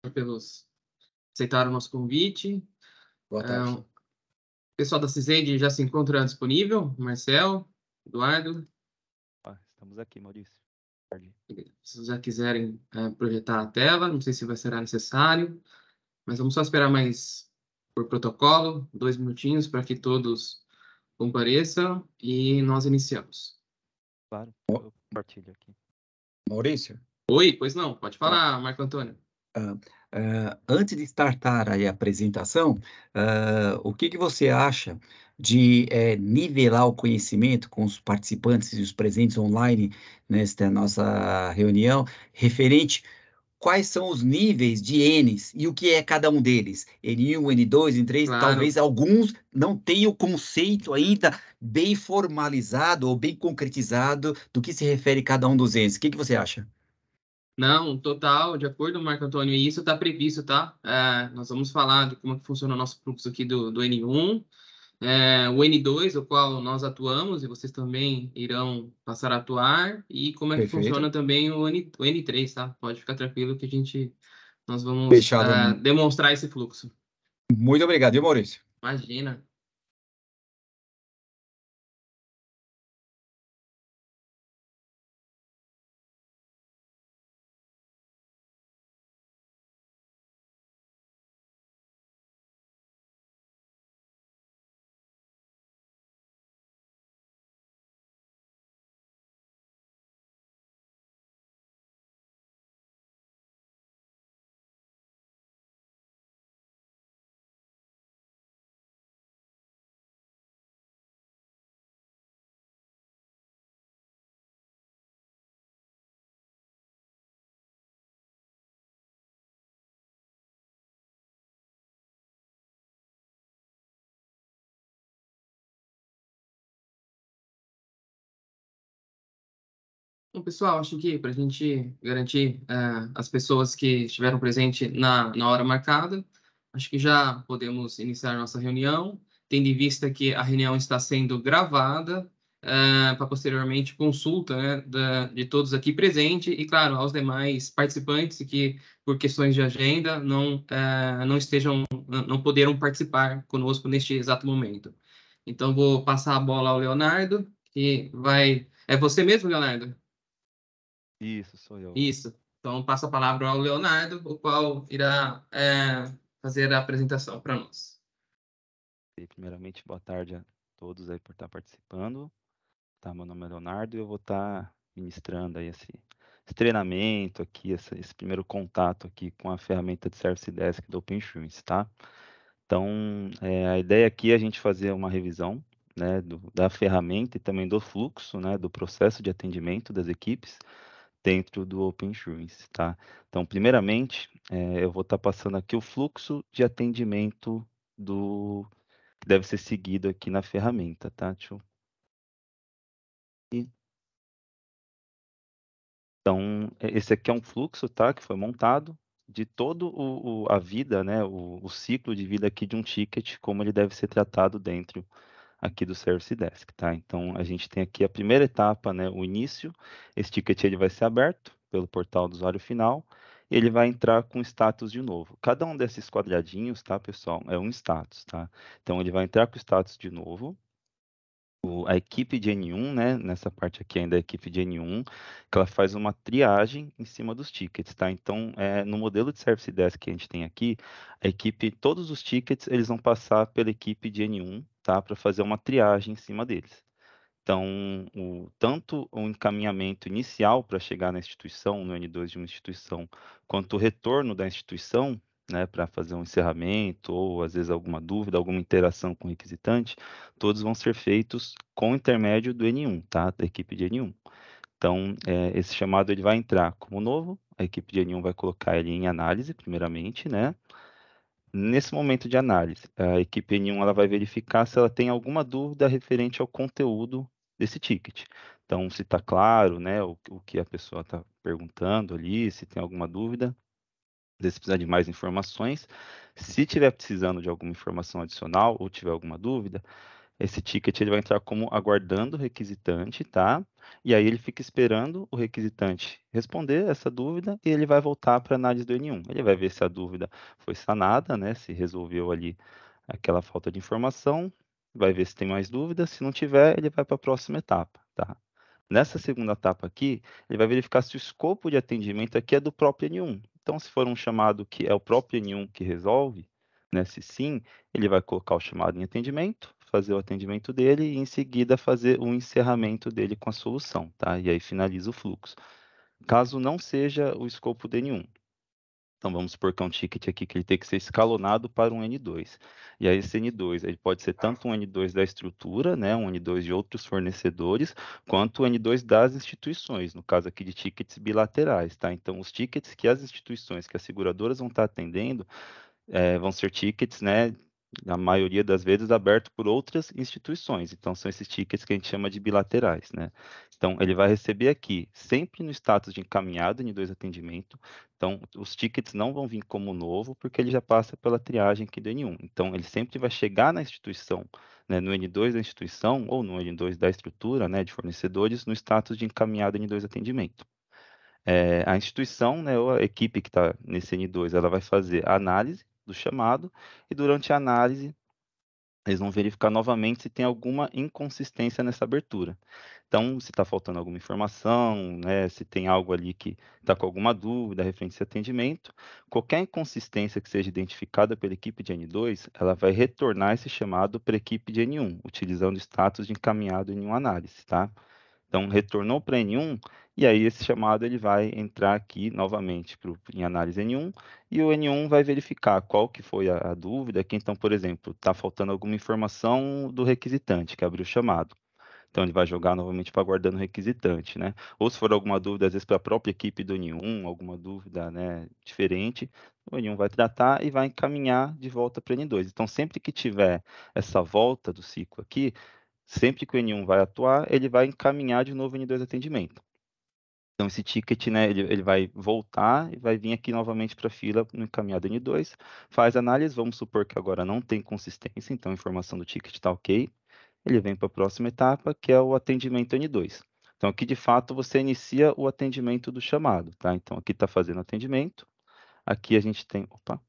pelos aceitaram o nosso convite. Boa tarde. O pessoal da CISED já se encontra disponível? Marcel, Eduardo, Estamos aqui, Maurício. se já quiserem projetar a tela, não sei se será necessário, mas vamos só esperar mais por protocolo, 2 minutinhos para que todos compareçam e nós iniciamos. Claro, eu compartilho aqui. Maurício? Oi, pois não, pode falar, Marco Antônio. Antes de startar aí a apresentação, o que você acha de nivelar o conhecimento com os participantes e os presentes online nesta nossa reunião, referente quais são os níveis de Ns e o que é cada um deles? N1, N2, N3, Claro. talvez alguns não tenham o conceito ainda bem formalizado ou bem concretizado do que se refere cada um dos Ns. O que você acha? Não, total, de acordo, Marco Antônio, e isso está previsto, tá? Nós vamos falar de como que funciona o nosso fluxo aqui do N1, o N2, o qual nós atuamos, e vocês também irão passar a atuar, e como é que Perfeito. funciona também o N3, tá? Pode ficar tranquilo que nós vamos Fechado. demonstrar esse fluxo. Muito obrigado, viu, Maurício? Imagina. Bom, pessoal, acho que para a gente garantir as pessoas que estiveram presentes na hora marcada, acho que já podemos iniciar nossa reunião, tendo em vista que a reunião está sendo gravada para posteriormente consulta, né, de todos aqui presentes e, claro, aos demais participantes que, por questões de agenda, não poderam participar conosco neste exato momento. Então, vou passar a bola ao Leonardo, que vai... É você mesmo, Leonardo? Isso, sou eu. Isso. Então, passo a palavra ao Leonardo, o qual irá fazer a apresentação para nós. E, primeiramente, boa tarde a todos aí por estar participando. Tá, meu nome é Leonardo e eu vou estar ministrando aí esse treinamento aqui, esse primeiro contato aqui com a ferramenta de Service Desk do OpenStreams, tá? Então, a ideia aqui é a gente fazer uma revisão, né, da ferramenta e também do fluxo, né, do processo de atendimento das equipes dentro do OpenStreams, tá? Então, primeiramente, eu vou estar passando aqui o fluxo de atendimento que deve ser seguido aqui na ferramenta, tá? Então, esse aqui é um fluxo, tá, que foi montado de todo a vida, né, o ciclo de vida aqui de um ticket, como ele deve ser tratado dentro aqui do Service Desk, tá? Então, a gente tem aqui a primeira etapa, né, o início. Esse ticket ele vai ser aberto pelo portal do usuário final e ele vai entrar com status de novo. Cada um desses quadradinhos, tá, pessoal, é um status, tá? Então, ele vai entrar com o status de novo. A equipe de N1, né, nessa parte aqui ainda é a equipe de N1, que ela faz uma triagem em cima dos tickets, tá? Então, no modelo de Service Desk que a gente tem aqui, a equipe, todos os tickets, eles vão passar pela equipe de N1, tá? Para fazer uma triagem em cima deles. Então, tanto o encaminhamento inicial para chegar na instituição, no N2 de uma instituição, quanto o retorno da instituição, né, para fazer um encerramento ou às vezes alguma dúvida, alguma interação com o requisitante, todos vão ser feitos com o intermédio do N1, tá? Da equipe de N1. Então, esse chamado ele vai entrar como novo, a equipe de N1 vai colocar ele em análise, primeiramente, né? Nesse momento de análise, a equipe N1 ela vai verificar se ela tem alguma dúvida referente ao conteúdo desse ticket. Então, se está claro, né, o que a pessoa está perguntando ali, se tem alguma dúvida, se precisar de mais informações. Se tiver precisando de alguma informação adicional ou tiver alguma dúvida, esse ticket ele vai entrar como aguardando o requisitante, tá? E aí ele fica esperando o requisitante responder essa dúvida e ele vai voltar para a análise do N1. Ele vai ver se a dúvida foi sanada, né? Se resolveu ali aquela falta de informação, vai ver se tem mais dúvidas. Se não tiver, ele vai para a próxima etapa, tá? Nessa segunda etapa aqui, ele vai verificar se o escopo de atendimento aqui é do próprio N1. Então, se for um chamado que é o próprio N1 que resolve, né, se sim, ele vai colocar o chamado em atendimento, fazer o atendimento dele e, em seguida, fazer o encerramento dele com a solução, tá? E aí finaliza o fluxo. Caso não seja o escopo do N1. Então, vamos supor que é um ticket aqui que ele tem que ser escalonado para um N2. E aí, esse N2, ele pode ser tanto um N2 da estrutura, né, um N2 de outros fornecedores, quanto o N2 das instituições, no caso aqui de tickets bilaterais, tá? Então, os tickets que as instituições, que as seguradoras vão estar atendendo, vão ser tickets, né, na maioria das vezes aberto por outras instituições. Então, são esses tickets que a gente chama de bilaterais, né? Então, ele vai receber aqui, sempre no status de encaminhado N2 atendimento. Então, os tickets não vão vir como novo, porque ele já passa pela triagem aqui do N1. Então, ele sempre vai chegar na instituição, né, no N2 da instituição, ou no N2 da estrutura, né, de fornecedores, no status de encaminhado N2 atendimento. A instituição, né, ou a equipe que está nesse N2, ela vai fazer a análise do chamado e durante a análise eles vão verificar novamente se tem alguma inconsistência nessa abertura. Então, se está faltando alguma informação, né, se tem algo ali que está com alguma dúvida referente a esse atendimento, qualquer inconsistência que seja identificada pela equipe de N2, ela vai retornar esse chamado para a equipe de N1, utilizando o status de encaminhado em uma análise, tá? Então, retornou para N1, e aí esse chamado ele vai entrar aqui novamente em análise N1, e o N1 vai verificar qual que foi a dúvida, que então, por exemplo, está faltando alguma informação do requisitante que abriu o chamado. Então, ele vai jogar novamente para guardando o requisitante, né? Ou se for alguma dúvida, às vezes, para a própria equipe do N1, alguma dúvida, né, diferente, o N1 vai tratar e vai encaminhar de volta para o N2. Então, sempre que tiver essa volta do ciclo aqui, sempre que o N1 vai atuar, ele vai encaminhar de novo o N2 atendimento. Então, esse ticket, né, ele vai voltar e vai vir aqui novamente para a fila no encaminhado N2, faz análise, vamos supor que agora não tem consistência, então a informação do ticket está ok, ele vem para a próxima etapa, que é o atendimento N2. Então, aqui, de fato, você inicia o atendimento do chamado, tá? Então, aqui está fazendo atendimento, aqui a gente tem... Opa!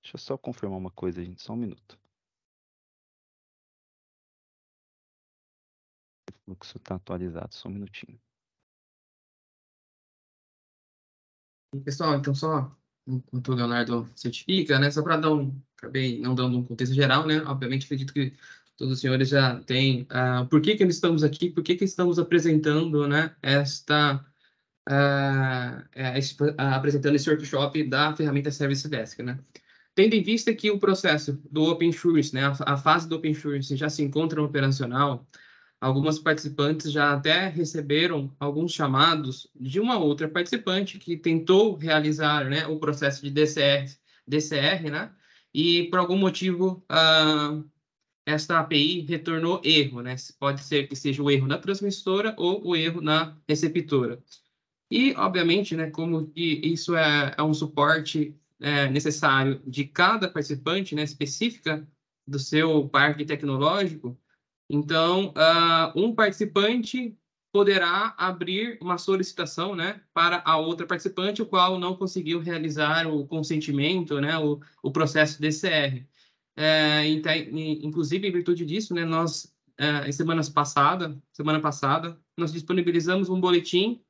Deixa eu só confirmar uma coisa, gente, só um minuto. O fluxo está atualizado, só um minutinho. Pessoal, então só enquanto o Leonardo certifica, né? Só para acabei não dando um contexto geral, né? Obviamente, acredito que todos os senhores já têm por que nós estamos aqui, por que estamos apresentando, né? Apresentando esse workshop da ferramenta Service Desk, né? Tendo em vista que o processo do Open Source, né? A fase do Open Source já se encontra operacional. Algumas participantes já até receberam alguns chamados de uma outra participante que tentou realizar, né, o processo de DCR, né? E por algum motivo esta API retornou erro, né? Pode ser que seja o erro na transmissora ou o erro na receptora. E, obviamente, né, como que isso é um suporte necessário de cada participante, né, específica do seu parque tecnológico, então, um participante poderá abrir uma solicitação, né, para a outra participante, o qual não conseguiu realizar o consentimento, né, o processo DCR. Então, inclusive, em virtude disso, né, nós, semana passada, nós disponibilizamos um boletim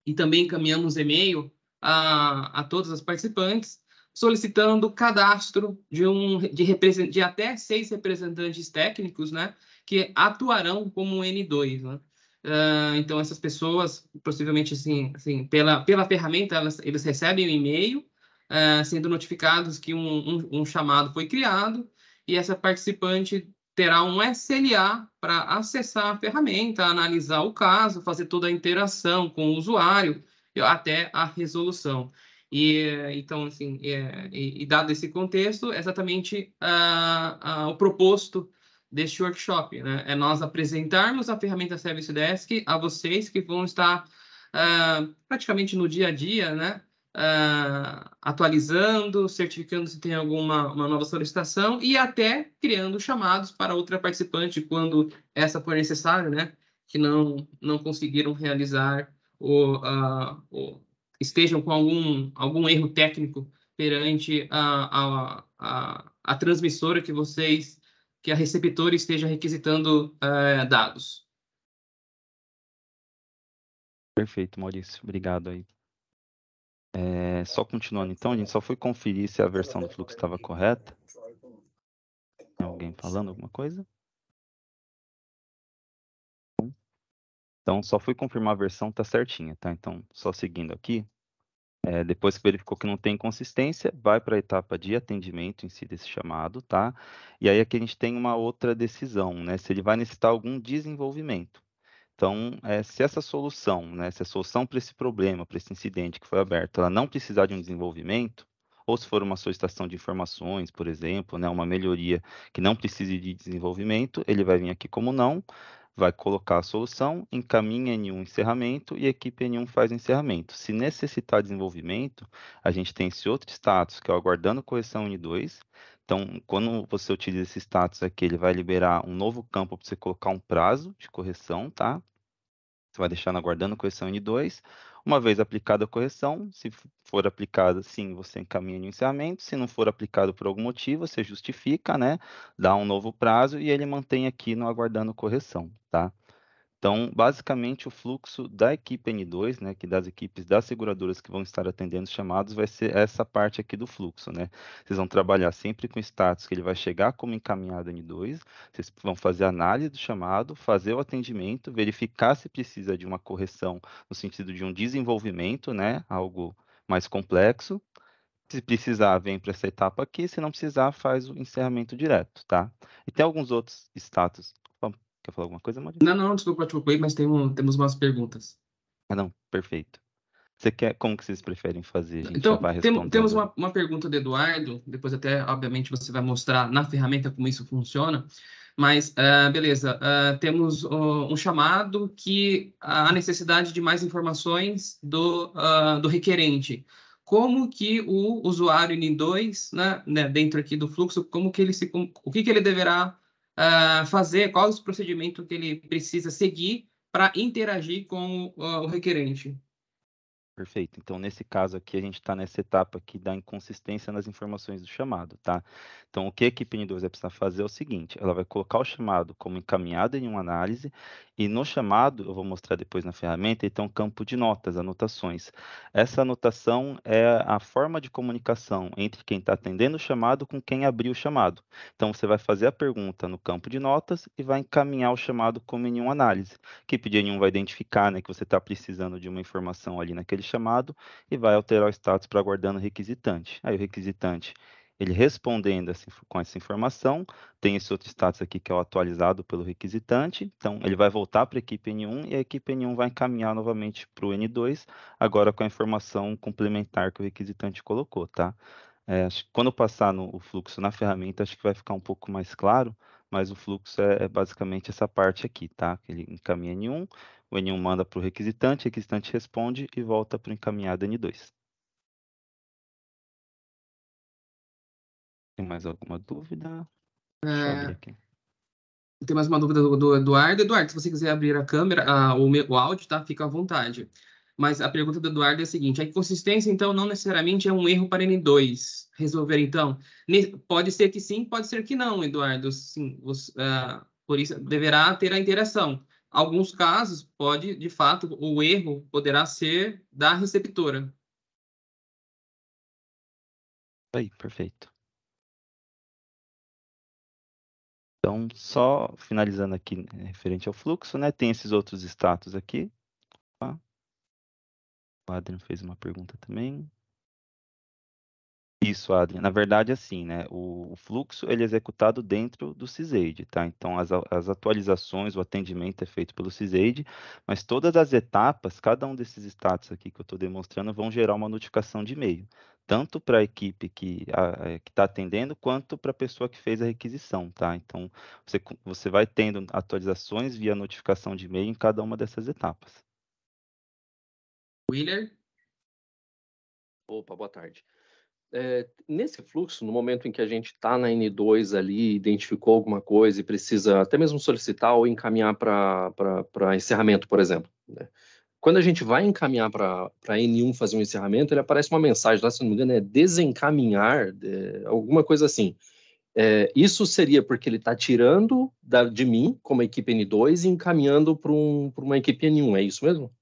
e também encaminhamos e-mail a todas as participantes, solicitando cadastro de até 6 representantes técnicos, né, que atuarão como N2, né? Então, essas pessoas, possivelmente, assim pela ferramenta, eles recebem um e-mail, sendo notificados que um chamado foi criado, e essa participante terá um SLA para acessar a ferramenta, analisar o caso, fazer toda a interação com o usuário, até a resolução. Então, assim, dado esse contexto, exatamente o proposto deste workshop, né? É nós apresentarmos a ferramenta Service Desk a vocês que vão estar praticamente no dia a dia, né? atualizando, certificando se tem alguma uma nova solicitação e até criando chamados para outra participante quando essa for necessário, né? Que não conseguiram realizar estejam com algum erro técnico perante a transmissora que a receptora esteja requisitando dados. Perfeito, Maurício. Obrigado aí. Só continuando, então, a gente só foi conferir se a versão do fluxo estava correta. Tem alguém falando alguma coisa? Então, só fui confirmar a versão está certinha, tá? Então, só seguindo aqui, depois que verificou que não tem inconsistência, vai para a etapa de atendimento em si desse chamado, tá? E aí aqui a gente tem uma outra decisão, né? Se ele vai necessitar algum desenvolvimento. Então, se essa solução, né, se a solução para esse problema, para esse incidente que foi aberto, ela não precisar de um desenvolvimento, ou se for uma solicitação de informações, por exemplo, né, uma melhoria que não precise de desenvolvimento, ele vai vir aqui como não, vai colocar a solução, encaminha em um encerramento e a equipe N1 faz o encerramento. Se necessitar de desenvolvimento, a gente tem esse outro status, que é o aguardando correção N2. Então, quando você utiliza esse status aqui, ele vai liberar um novo campo para você colocar um prazo de correção, tá? Você vai deixar no aguardando correção N2. Uma vez aplicada a correção, se for aplicada, sim, você encaminha no encerramento. Se não for aplicado por algum motivo, você justifica, né? Dá um novo prazo e ele mantém aqui no aguardando correção, tá? Então, basicamente, o fluxo da equipe N2, né, que das equipes das seguradoras que vão estar atendendo os chamados, vai ser essa parte aqui do fluxo, né? Vocês vão trabalhar sempre com status que ele vai chegar como encaminhado N2, vocês vão fazer a análise do chamado, fazer o atendimento, verificar se precisa de uma correção no sentido de um desenvolvimento, né, algo mais complexo. Se precisar, vem para essa etapa aqui, se não precisar, faz o encerramento direto, tá? E tem alguns outros status. Quer falar alguma coisa, Maurício? Não, desculpa, te ocupei, mas temos umas perguntas. Ah, não, perfeito. Você quer, como que vocês preferem fazer? A gente já Então, vai temos respondendo. uma pergunta do Eduardo, depois até, obviamente, você vai mostrar na ferramenta como isso funciona, mas, beleza, temos um chamado que há necessidade de mais informações do requerente. Como que o usuário N2, né, dentro aqui do fluxo, como que o que ele deverá fazer, qual o procedimento que ele precisa seguir para interagir com o requerente? Perfeito. Então, nesse caso aqui, a gente está nessa etapa aqui da inconsistência nas informações do chamado, tá? Então, o que a equipe N2 vai precisar fazer é o seguinte, ela vai colocar o chamado como encaminhado em uma análise, e no chamado, eu vou mostrar depois na ferramenta, então, um campo de notas, anotações. Essa anotação é a forma de comunicação entre quem está atendendo o chamado com quem abriu o chamado. Então, você vai fazer a pergunta no campo de notas e vai encaminhar o chamado como em uma análise. A equipe de N1 vai identificar, né, que você está precisando de uma informação ali naquele chamado e vai alterar o status para aguardando o requisitante. Aí o requisitante, ele respondendo com essa informação, tem esse outro status aqui que é o atualizado pelo requisitante, então ele vai voltar para a equipe N1 e a equipe N1 vai encaminhar novamente para o N2, agora com a informação complementar que o requisitante colocou, tá? Acho que quando eu passar o fluxo na ferramenta, acho que vai ficar um pouco mais claro, mas o fluxo é basicamente essa parte aqui, tá? Ele encaminha N1, o N1 manda para o requisitante responde e volta para o encaminhado N2. Tem mais alguma dúvida? Deixa eu abrir aqui. Tem mais uma dúvida do Eduardo. Eduardo, se você quiser abrir a câmera, o áudio, tá? Fica à vontade. Mas a pergunta do Eduardo é a seguinte: a inconsistência, então, não necessariamente é um erro para N2 resolver, então? Pode ser que sim, pode ser que não, Eduardo. Sim, por isso, deverá ter a interação. Alguns casos, pode, de fato, o erro poderá ser da receptora. Aí, perfeito. Então, só finalizando aqui, referente ao fluxo, né? Tem esses outros status aqui. Tá? O Adrian fez uma pergunta também. Isso, Adrian. Na verdade, assim, né? O fluxo ele é executado dentro do CISAID, tá? Então, as atualizações, o atendimento é feito pelo CISAID, mas todas as etapas, cada um desses status aqui que eu estou demonstrando, vão gerar uma notificação de e-mail, tanto para a equipe que está atendendo, quanto para a pessoa que fez a requisição, tá? Então, você vai tendo atualizações via notificação de e-mail em cada uma dessas etapas. Willer? Opa, boa tarde. Nesse fluxo, no momento em que a gente está na N2 ali, identificou alguma coisa e precisa até mesmo solicitar ou encaminhar para encerramento, por exemplo, né? Quando a gente vai encaminhar para N1 fazer um encerramento, ele aparece uma mensagem lá, se não me engano, é desencaminhar, alguma coisa assim. Isso seria porque ele está tirando de mim, como equipe N2, e encaminhando para uma equipe N1, é isso mesmo?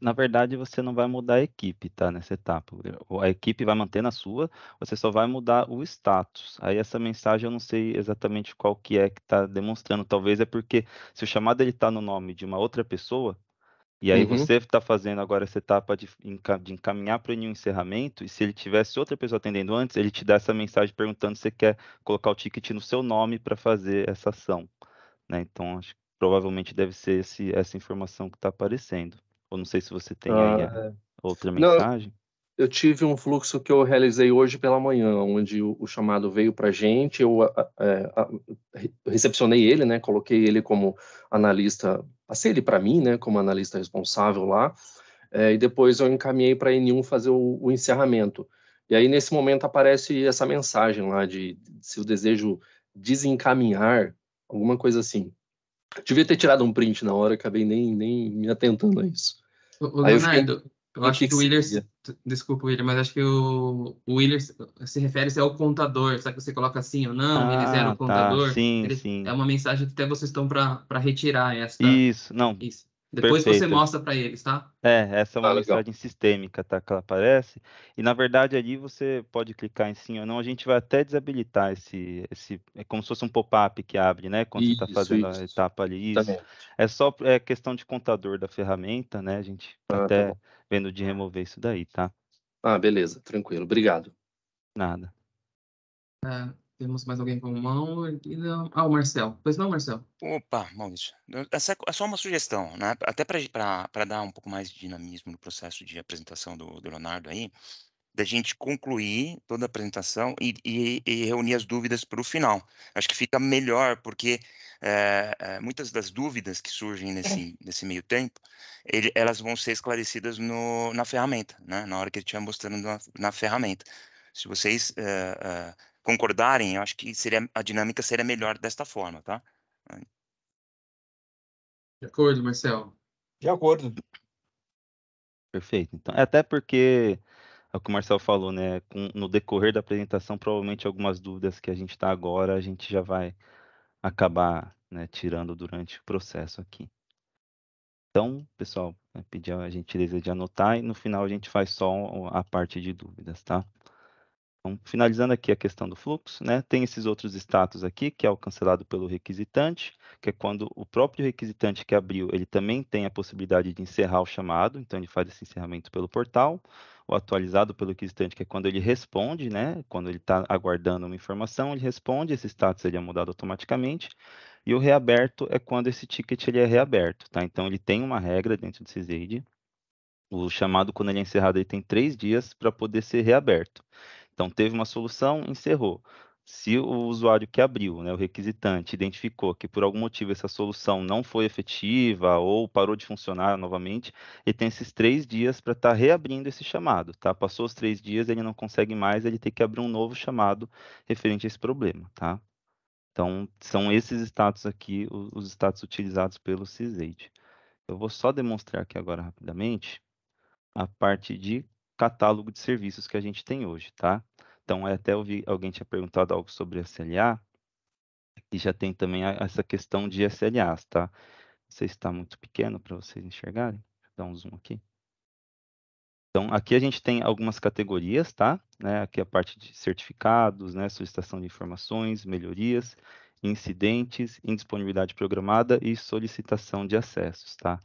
Na verdade, você não vai mudar a equipe, tá? Nessa etapa. A equipe vai manter na sua, você só vai mudar o status. Aí essa mensagem eu não sei exatamente qual que é que está demonstrando. Talvez é porque se o chamado ele está no nome de uma outra pessoa, e aí Uhum. você está fazendo agora essa etapa de encaminhar para o encerramento, e se ele tivesse outra pessoa atendendo antes, ele te dá essa mensagem perguntando se você quer colocar o ticket no seu nome para fazer essa ação, né? Então, acho que provavelmente deve ser essa informação que está aparecendo. Ou não sei se você tem aí a Ah, outra não, mensagem. eu tive um fluxo que eu realizei hoje pela manhã, onde o chamado veio para a gente, eu recepcionei ele, né, coloquei ele como analista, passei ele para mim, né, como analista responsável lá, e depois eu encaminhei para a N1 fazer o encerramento. E aí, nesse momento, aparece essa mensagem lá de se eu desejo desencaminhar, alguma coisa assim. Devia ter tirado um print na hora, acabei nem me atentando a isso. Ô, Aí eu fiquei Leonardo, eu no acho que que o Willers, seria. desculpa, William, mas acho que o Willers se refere ao contador, sabe que você coloca sim ou não, ele zera o Ah, tá. contador, Sim, é sim. uma mensagem que até vocês estão para retirar Isso, não, isso. Depois você perfeito. mostra para eles, tá? Essa é uma Ah, legal. mensagem sistêmica, tá? Que ela aparece. E na verdade ali você pode clicar em sim ou não. A gente vai até desabilitar é como se fosse um pop-up que abre, né? Quando você está fazendo a Isso. etapa ali. Isso. Exatamente. É só questão de computador da ferramenta, né? A gente tá Ah, tá bom. até vendo de remover isso daí, tá? Ah, beleza, tranquilo. Obrigado. Nada. Temos mais alguém com mão? Ah, o Marcel. Pois não, Marcel? Opa, Maurício, essa é só uma sugestão, né, até para dar um pouco mais de dinamismo no processo de apresentação do Leonardo aí, da gente concluir toda a apresentação e reunir as dúvidas para o final. Acho que fica melhor, porque, muitas das dúvidas que surgem nesse meio tempo, elas vão ser esclarecidas na ferramenta, né, na hora que ele estiver mostrando na ferramenta. Se vocês, concordarem, eu acho que a dinâmica seria melhor desta forma, tá? De acordo, Marcel. De acordo. Perfeito. Então, até porque é o que o Marcel falou, né? No decorrer da apresentação, provavelmente algumas dúvidas que a gente está agora, a gente já vai acabar, né, tirando durante o processo aqui. Então, pessoal, pedir a gentileza de anotar e no final a gente faz só a parte de dúvidas, tá? Então, finalizando aqui a questão do fluxo, né, tem esses outros status aqui, que é o cancelado pelo requisitante, que é quando o próprio requisitante que abriu, ele também tem a possibilidade de encerrar o chamado, então ele faz esse encerramento pelo portal, o atualizado pelo requisitante, que é quando ele responde, né, quando ele está aguardando uma informação, ele responde, esse status ele é mudado automaticamente, e o reaberto é quando esse ticket ele é reaberto, tá? Então ele tem uma regra dentro do CISAID, o chamado, quando ele é encerrado, ele tem 3 dias para poder ser reaberto. Então, teve uma solução, encerrou. Se o usuário que abriu, né, o requisitante, identificou que por algum motivo essa solução não foi efetiva ou parou de funcionar novamente, ele tem esses 3 dias para estar reabrindo esse chamado, tá? Passou os 3 dias, ele não consegue mais, ele tem que abrir um novo chamado referente a esse problema, tá? Então, são esses status aqui, os status utilizados pelo CISAID. Eu vou só demonstrar aqui agora rapidamente a parte de catálogo de serviços que a gente tem hoje, tá? Então, até alguém tinha perguntado algo sobre SLA, e já tem também essa questão de SLAs, tá? Não sei se está muito pequeno para vocês enxergarem. Vou dar um zoom aqui. Então, aqui a gente tem algumas categorias, tá? Né, aqui a parte de certificados, né, solicitação de informações, melhorias, incidentes, indisponibilidade programada e solicitação de acessos, tá?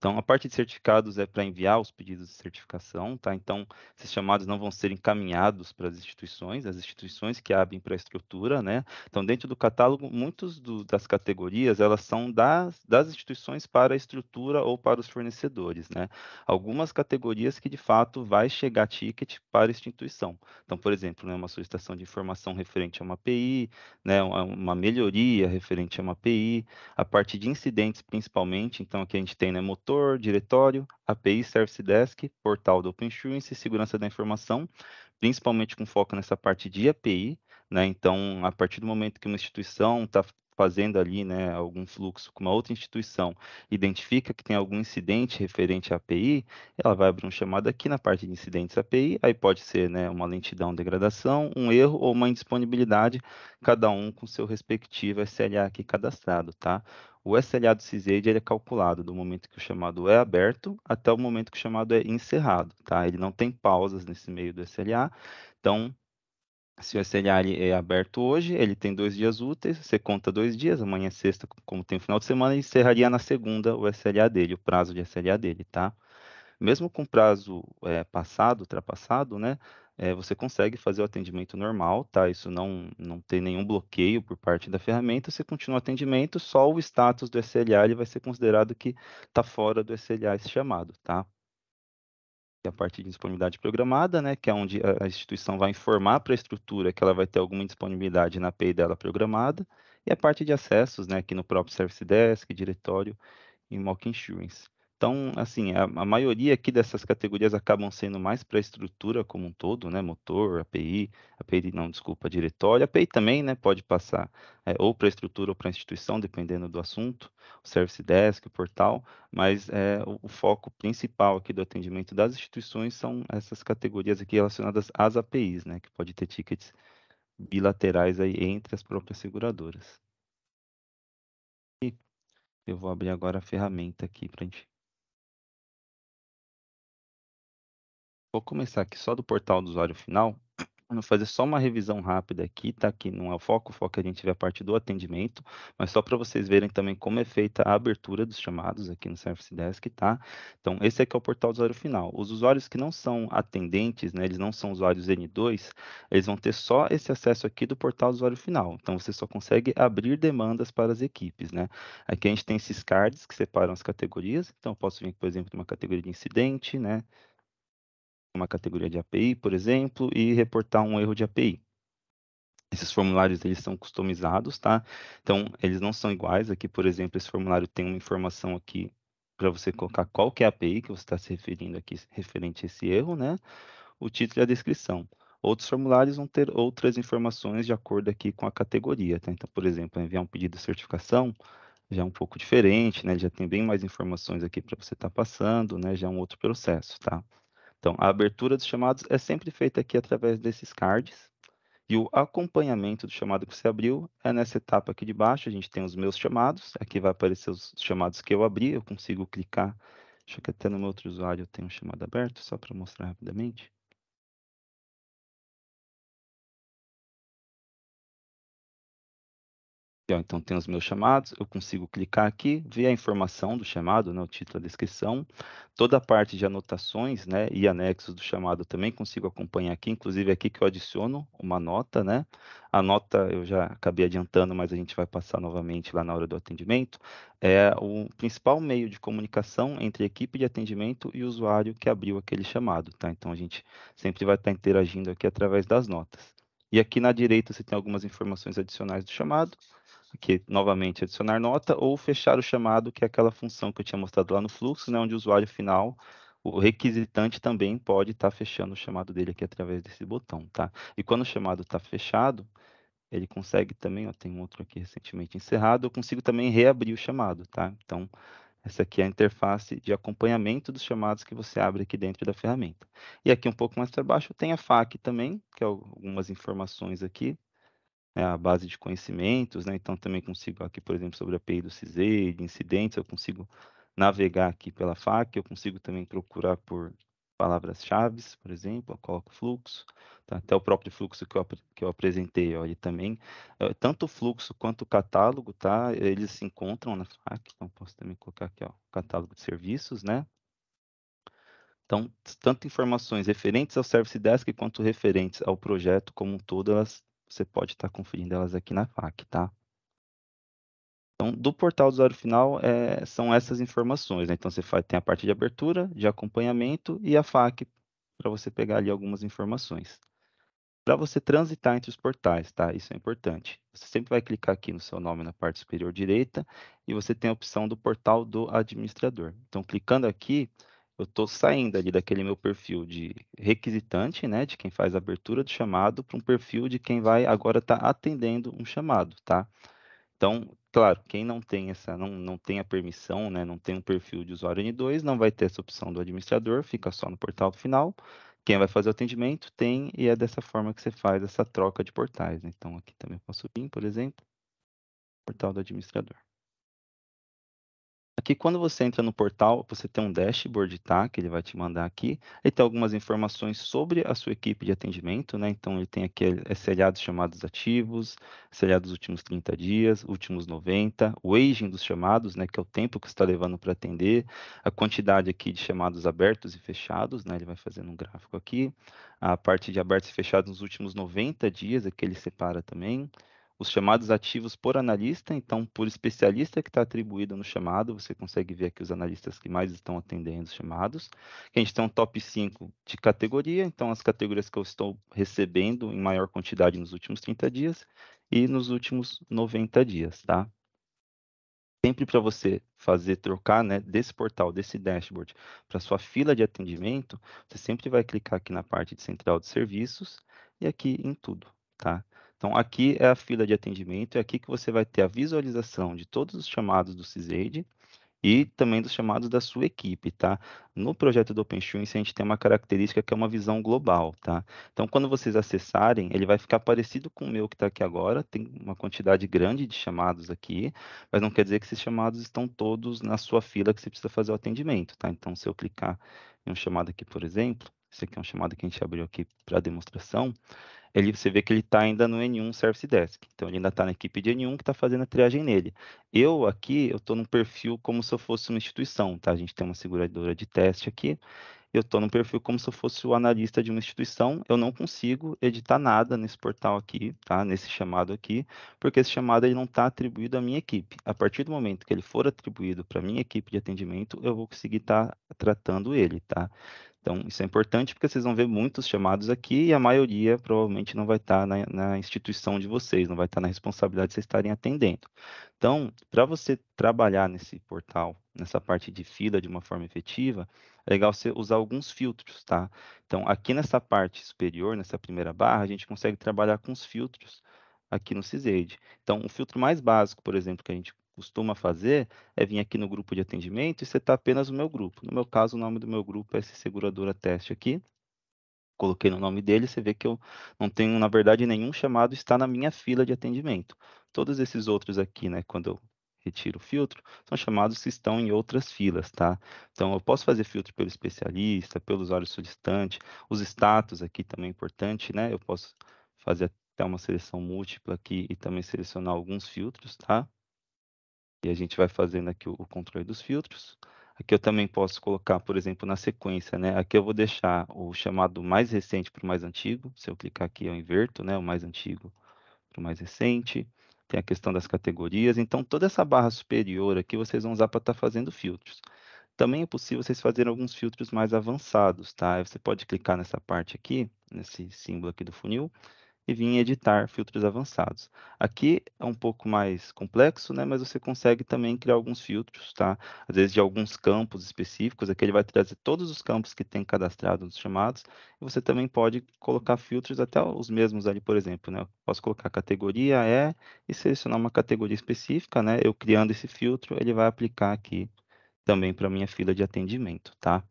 Então, a parte de certificados é para enviar os pedidos de certificação, tá? Então, esses chamados não vão ser encaminhados para as instituições que abrem para a estrutura, né? Então, dentro do catálogo, muitas das categorias, elas são das instituições para a estrutura ou para os fornecedores, né? Algumas categorias que de fato vai chegar ticket para a instituição. Então, por exemplo, né, uma solicitação de informação referente a uma API, né, uma melhoria referente a uma API, a parte de incidentes principalmente, então aqui a gente tem, né, motor, diretório, API, Service Desk, portal do OpenInsurance e segurança da informação, principalmente com foco nessa parte de API, né? Então, a partir do momento que uma instituição está fazendo ali, né, algum fluxo com uma outra instituição, identifica que tem algum incidente referente à API, ela vai abrir um chamado aqui na parte de incidentes API, aí pode ser, né, uma lentidão, degradação, um erro ou uma indisponibilidade, cada um com seu respectivo SLA aqui cadastrado, tá? O SLA do CISAID ele é calculado do momento que o chamado é aberto até o momento que o chamado é encerrado, tá? Ele não tem pausas nesse meio do SLA, então se o SLA ele é aberto hoje, ele tem 2 dias úteis, você conta 2 dias, amanhã é sexta, como tem o final de semana, e encerraria na segunda o SLA dele, o prazo de SLA dele, tá? Mesmo com prazo passado, ultrapassado, né, você consegue fazer o atendimento normal, tá? Isso não tem nenhum bloqueio por parte da ferramenta, você continua o atendimento, só o status do SLA ele vai ser considerado que está fora do SLA esse chamado, tá? A parte de disponibilidade programada, né, que é onde a instituição vai informar para a estrutura que ela vai ter alguma disponibilidade na API dela programada, e a parte de acessos, né, aqui no próprio Service Desk, diretório e Mock Insurance. Então, assim, a maioria aqui dessas categorias acabam sendo mais para a estrutura como um todo, né, motor, API não, desculpa, diretório, API também, né, pode passar ou para a estrutura ou para a instituição, dependendo do assunto, o Service Desk, o portal, mas o foco principal aqui do atendimento das instituições são essas categorias aqui relacionadas às APIs, né, que pode ter tickets bilaterais aí entre as próprias seguradoras. E eu vou abrir agora a ferramenta aqui para a gente. Vou começar aqui só do portal do usuário final. Vou fazer só uma revisão rápida aqui, tá? Que não é o foco a gente vê a parte do atendimento, mas só para vocês verem também como é feita a abertura dos chamados aqui no Service Desk, tá? Então, esse aqui é o portal do usuário final. Os usuários que não são atendentes, né, eles não são usuários N2, eles vão ter só esse acesso aqui do portal do usuário final. Então, você só consegue abrir demandas para as equipes, né? Aqui a gente tem esses cards que separam as categorias. Então, eu posso vir, por exemplo, numa categoria de incidente, né? Uma categoria de API, por exemplo, e reportar um erro de API. Esses formulários eles são customizados, tá? Então, eles não são iguais. Aqui, por exemplo, esse formulário tem uma informação aqui para você colocar qual que é a API que você está se referindo aqui, referente a esse erro, né? O título e a descrição. Outros formulários vão ter outras informações de acordo aqui com a categoria, tá? Então, por exemplo, enviar um pedido de certificação já é um pouco diferente, né? Já tem bem mais informações aqui para você estar passando, né? Já é um outro processo, tá? Então, a abertura dos chamados é sempre feita aqui através desses cards. E o acompanhamento do chamado que você abriu é nessa etapa aqui de baixo. A gente tem os meus chamados. Aqui vai aparecer os chamados que eu abri. Eu consigo clicar. Acho que até no meu outro usuário eu tenho um chamado aberto, só para mostrar rapidamente. Então, tem os meus chamados, eu consigo clicar aqui, ver a informação do chamado, né, o título, a descrição, toda a parte de anotações, né, e anexos do chamado também consigo acompanhar aqui, inclusive aqui que eu adiciono uma nota, né, a nota eu já acabei adiantando, mas a gente vai passar novamente lá na hora do atendimento, é o principal meio de comunicação entre a equipe de atendimento e o usuário que abriu aquele chamado, tá? Então, a gente sempre vai estar interagindo aqui através das notas. E aqui na direita você tem algumas informações adicionais do chamado, aqui novamente adicionar nota ou fechar o chamado, que é aquela função que eu tinha mostrado lá no fluxo, né, onde o usuário final, o requisitante também pode estar fechando o chamado dele aqui através desse botão, tá? E quando o chamado está fechado, ele consegue também, ó, tem um outro aqui recentemente encerrado, eu consigo também reabrir o chamado, tá? Então, essa aqui é a interface de acompanhamento dos chamados que você abre aqui dentro da ferramenta. E aqui um pouco mais para baixo tem a FAQ também, que é algumas informações aqui, a base de conhecimentos, né? Então também consigo aqui, por exemplo, sobre a API do CISAID, de incidentes, eu consigo navegar aqui pela FAQ, eu consigo também procurar por palavras-chave, por exemplo, eu coloco fluxo, tá? Até o próprio fluxo que eu apresentei, ó, ele também, tanto o fluxo quanto o catálogo, tá? Eles se encontram na FAQ, então posso também colocar aqui, ó, catálogo de serviços, né? Então, tanto informações referentes ao Service Desk quanto referentes ao projeto como um todo, você pode estar conferindo elas aqui na FAQ, tá? Então, do portal do usuário final, são essas informações, né? Então, você tem a parte de abertura, de acompanhamento e a FAQ para você pegar ali algumas informações. para você transitar entre os portais, tá? Isso é importante. Você sempre vai clicar aqui no seu nome na parte superior direita e você tem a opção do portal do administrador. Então, clicando aqui, eu estou saindo ali daquele meu perfil de requisitante, né, de quem faz a abertura do chamado, para um perfil de quem vai agora estar atendendo um chamado, tá? Então, claro, quem não tem não tem a permissão, né, não tem um perfil de usuário N2, não vai ter essa opção do administrador, fica só no portal final. Quem vai fazer o atendimento tem, e é dessa forma que você faz essa troca de portais, né? Então, aqui também eu posso vir, por exemplo, portal do administrador. Aqui, quando você entra no portal, você tem um dashboard, tá? Que ele vai te mandar aqui. Ele tem algumas informações sobre a sua equipe de atendimento, né? Então, ele tem aqui SLA dos chamados ativos, SLA dos últimos 30 dias, últimos 90, o aging dos chamados, né? Que é o tempo que você está levando para atender, a quantidade aqui de chamados abertos e fechados, né? Ele vai fazendo um gráfico aqui. A parte de abertos e fechados nos últimos 90 dias, aqui ele separa também os chamados ativos por analista, então por especialista que está atribuído no chamado, você consegue ver aqui os analistas que mais estão atendendo os chamados. A gente tem um top 5 de categoria, então as categorias que eu estou recebendo em maior quantidade nos últimos 30 dias e nos últimos 90 dias, tá? Sempre para você trocar, né, desse portal, desse dashboard, para sua fila de atendimento, você sempre vai clicar aqui na parte de central de serviços e aqui em tudo, tá? Então, aqui é a fila de atendimento, é aqui que você vai ter a visualização de todos os chamados do CISAID e também dos chamados da sua equipe, tá? No projeto do OpenStreams, a gente tem uma característica que é uma visão global, tá? Então, quando vocês acessarem, ele vai ficar parecido com o meu que está aqui agora, tem uma quantidade grande de chamados aqui, mas não quer dizer que esses chamados estão todos na sua fila que você precisa fazer o atendimento, tá? Então, se eu clicar em um chamado aqui, por exemplo, esse aqui é um chamado que a gente abriu aqui para demonstração, você vê que ele está ainda no N1 Service Desk. Então, ele ainda está na equipe de N1 que está fazendo a triagem nele. Eu estou num perfil como se eu fosse uma instituição, tá? A gente tem uma seguradora de teste aqui. Eu estou num perfil como se eu fosse o analista de uma instituição. Eu não consigo editar nada nesse portal aqui, tá? Nesse chamado aqui, porque esse chamado ele não está atribuído à minha equipe. A partir do momento que ele for atribuído para a minha equipe de atendimento, eu vou conseguir estar tratando ele, tá? Então, isso é importante porque vocês vão ver muitos chamados aqui e a maioria provavelmente não vai estar na instituição de vocês, não vai estar na responsabilidade de vocês estarem atendendo. Então, para você trabalhar nesse portal, nessa parte de fila de uma forma efetiva, é legal você usar alguns filtros, tá? Então, aqui nessa parte superior, nessa primeira barra, a gente consegue trabalhar com os filtros aqui no CISAID. Então, o filtro mais básico, por exemplo, que a gente costuma fazer é vir aqui no grupo de atendimento e setar apenas o meu grupo. No meu caso, o nome do meu grupo é esse seguradora teste aqui. Coloquei no nome dele, você vê que eu não tenho, na verdade, nenhum chamado está na minha fila de atendimento. Todos esses outros aqui, né, quando eu retiro o filtro, são chamados que estão em outras filas, tá? Então, eu posso fazer filtro pelo especialista, pelo usuário solicitante, os status aqui também é importante, né? Eu posso fazer até uma seleção múltipla aqui e também selecionar alguns filtros, tá? E a gente vai fazendo aqui o controle dos filtros. Aqui eu também posso colocar, por exemplo, na sequência, né? Aqui eu vou deixar o chamado mais recente para o mais antigo. Se eu clicar aqui, eu inverto, né? O mais antigo para o mais recente. Tem a questão das categorias. Então, toda essa barra superior aqui vocês vão usar para estar fazendo filtros. Também é possível vocês fazerem alguns filtros mais avançados, tá? Aí você pode clicar nessa parte aqui, nesse símbolo aqui do funil, e vir em editar filtros avançados. Aqui é um pouco mais complexo, né, mas você consegue também criar alguns filtros, tá? Às vezes de alguns campos específicos, aqui ele vai trazer todos os campos que tem cadastrado nos chamados, e você também pode colocar filtros até os mesmos ali, por exemplo, né? Eu posso colocar categoria e selecionar uma categoria específica, né? Eu criando esse filtro, ele vai aplicar aqui também para minha fila de atendimento, tá?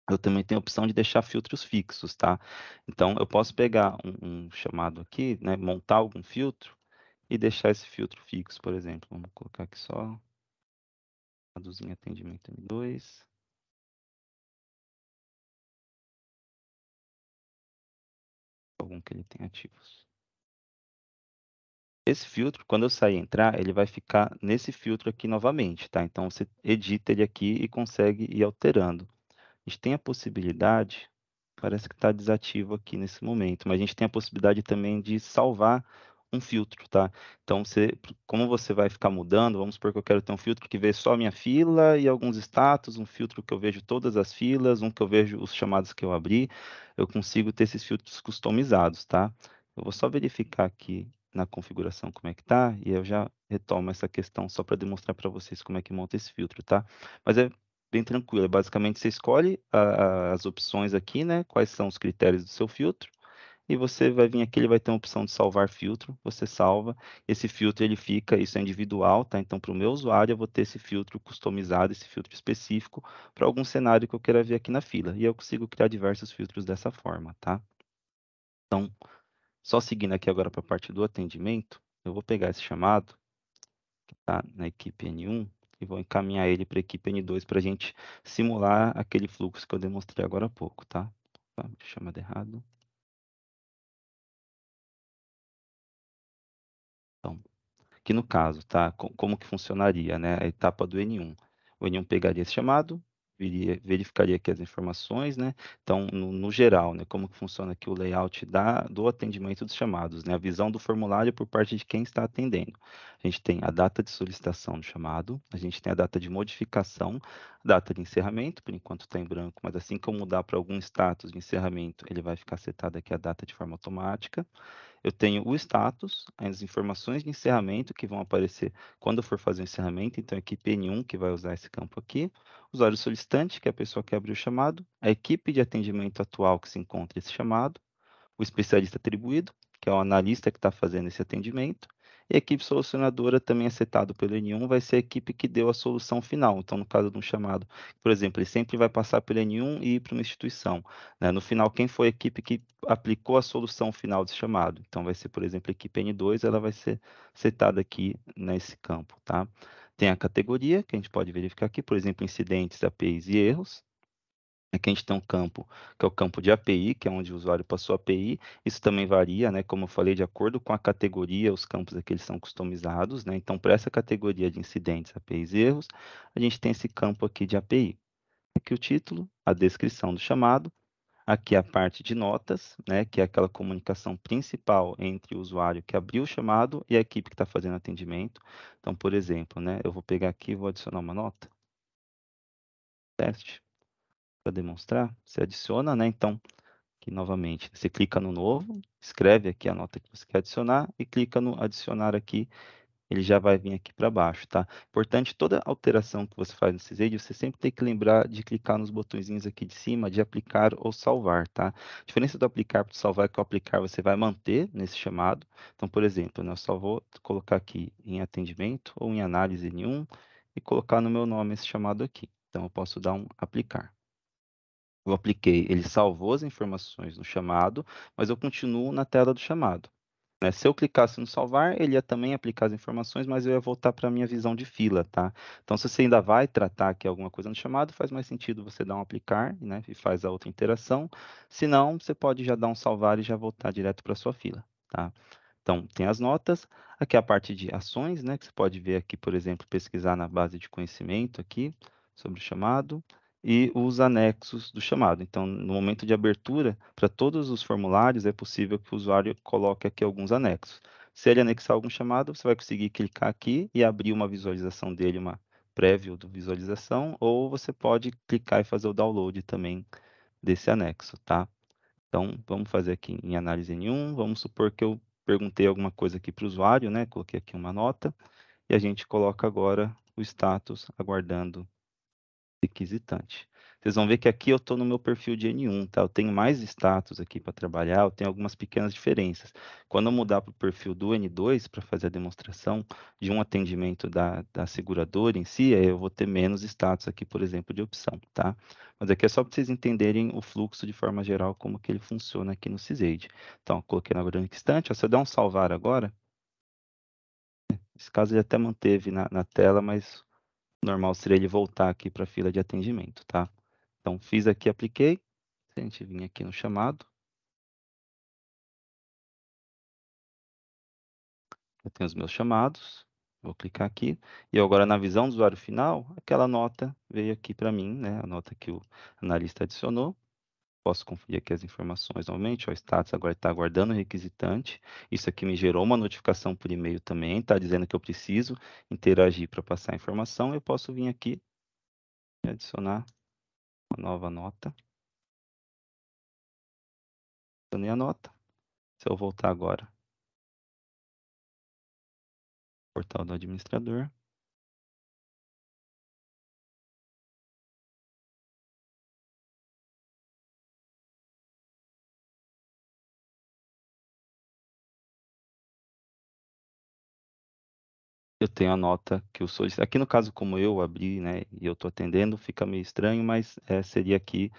Eu também tenho a opção de deixar filtros fixos, tá? Então, eu posso pegar um chamado aqui, né, montar algum filtro e deixar esse filtro fixo, por exemplo. Vamos colocar aqui só, chamadozinho atendimento M2. Algum que ele tem ativos. Esse filtro, quando eu sair e entrar, ele vai ficar nesse filtro aqui novamente, tá? Então, você edita ele aqui e consegue ir alterando. A gente tem a possibilidade, parece que está desativo aqui nesse momento, mas a gente tem a possibilidade também de salvar um filtro, tá? Então, como você vai ficar mudando, vamos supor que eu quero ter um filtro que vê só a minha fila e alguns status, um filtro que eu vejo todas as filas, um que eu vejo os chamados que eu abri, eu consigo ter esses filtros customizados, tá? Eu vou só verificar aqui na configuração como é que tá, e eu já retomo essa questão só para demonstrar para vocês como é que monta esse filtro, tá? Mas é bem tranquilo, basicamente você escolhe as opções aqui, né? Quais são os critérios do seu filtro, e você vai vir aqui, ele vai ter uma opção de salvar filtro, você salva, esse filtro ele fica, isso é individual, tá? Então, para o meu usuário, eu vou ter esse filtro customizado, esse filtro específico, para algum cenário que eu queira ver aqui na fila, e eu consigo criar diversos filtros dessa forma, tá? Então, só seguindo aqui agora para a parte do atendimento, eu vou pegar esse chamado, que está na equipe N1, e vou encaminhar ele para a equipe N2 para a gente simular aquele fluxo que eu demonstrei agora há pouco, tá? Chamado errado. Então, aqui no caso, tá? Como que funcionaria, né? A etapa do N1. O N1 pegaria esse chamado, verificaria aqui as informações, né? Então, no geral, né? Como que funciona aqui o layout do atendimento dos chamados, né? A visão do formulário por parte de quem está atendendo. A gente tem a data de solicitação do chamado, a gente tem a data de modificação, data de encerramento, por enquanto está em branco, mas assim que eu mudar para algum status de encerramento, ele vai ficar setado aqui a data de forma automática. Eu tenho o status, as informações de encerramento que vão aparecer quando eu for fazer o encerramento, então a equipe N1 que vai usar esse campo aqui, o usuário solicitante, que é a pessoa que abriu o chamado, a equipe de atendimento atual que se encontra esse chamado, o especialista atribuído, que é o analista que está fazendo esse atendimento, e a equipe solucionadora, também é setado pelo N1, vai ser a equipe que deu a solução final. Então, no caso de um chamado, por exemplo, ele sempre vai passar pelo N1 e ir para uma instituição, né? No final, quem foi a equipe que aplicou a solução final desse chamado? Então, vai ser, por exemplo, a equipe N2, ela vai ser setada aqui nesse campo, tá? Tem a categoria, que a gente pode verificar aqui, por exemplo, incidentes, APIs e erros. Aqui a gente tem um campo, que é o campo de API, que é onde o usuário passou a API. Isso também varia, né? Como eu falei, de acordo com a categoria, os campos aqui eles são customizados, né? Então, para essa categoria de incidentes, APIs e erros, a gente tem esse campo aqui de API. Aqui o título, a descrição do chamado. Aqui a parte de notas, né? Que é aquela comunicação principal entre o usuário que abriu o chamado e a equipe que está fazendo atendimento. Então, por exemplo, né? Eu vou pegar aqui e vou adicionar uma nota. Teste. Para demonstrar, você adiciona, né? Então, aqui novamente, você clica no novo, escreve aqui a nota que você quer adicionar e clica no adicionar aqui, ele já vai vir aqui para baixo, tá? Importante, toda alteração que você faz no Sysaid, você sempre tem que lembrar de clicar nos botõezinhos aqui de cima, de aplicar ou salvar, tá? A diferença do aplicar para o salvar é que o aplicar você vai manter nesse chamado. Então, por exemplo, né, eu só vou colocar aqui em atendimento ou em análise nenhum e colocar no meu nome esse chamado aqui. Então, eu posso dar um aplicar. Eu apliquei, ele salvou as informações no chamado, mas eu continuo na tela do chamado, né? Se eu clicasse no salvar, ele ia também aplicar as informações, mas eu ia voltar para a minha visão de fila, tá? Então, se você ainda vai tratar aqui alguma coisa no chamado, faz mais sentido você dar um aplicar, né? E faz a outra interação. Se não, você pode já dar um salvar e já voltar direto para a sua fila, tá? Então, tem as notas, aqui a parte de ações, né? Que você pode ver aqui, por exemplo, pesquisar na base de conhecimento aqui sobre o chamado e os anexos do chamado. Então, no momento de abertura, para todos os formulários, é possível que o usuário coloque aqui alguns anexos. Se ele anexar algum chamado, você vai conseguir clicar aqui e abrir uma visualização dele, uma prévia de visualização, ou você pode clicar e fazer o download também desse anexo, tá? Então, vamos fazer aqui em análise N1, vamos supor que eu perguntei alguma coisa aqui para o usuário, né? Coloquei aqui uma nota, e a gente coloca agora o status aguardando requisitante. Vocês vão ver que aqui eu estou no meu perfil de N1, tá? Eu tenho mais status aqui para trabalhar, eu tenho algumas pequenas diferenças. Quando eu mudar para o perfil do N2 para fazer a demonstração de um atendimento da seguradora em si, aí eu vou ter menos status aqui, por exemplo, de opção, tá? Mas aqui é só para vocês entenderem o fluxo de forma geral, como que ele funciona aqui no Sysaid. Então, eu coloquei na aguardando instante, ó, se eu der um salvar agora, nesse caso ele até manteve na tela, mas normal seria ele voltar aqui para a fila de atendimento, tá? Então, fiz aqui, apliquei. Se a gente vir aqui no chamado, eu tenho os meus chamados. Vou clicar aqui. E agora, na visão do usuário final, aquela nota veio aqui para mim, né? A nota que o analista adicionou. Posso conferir aqui as informações novamente. O status agora está aguardando o requisitante. Isso aqui me gerou uma notificação por e-mail também, está dizendo que eu preciso interagir para passar a informação. Eu posso vir aqui e adicionar uma nova nota. Adicionei a nota. Se eu voltar agora, portal do administrador. Eu tenho a nota que o solicitante. Aqui no caso, como eu abri, né, e eu estou atendendo, fica meio estranho, mas seria aqui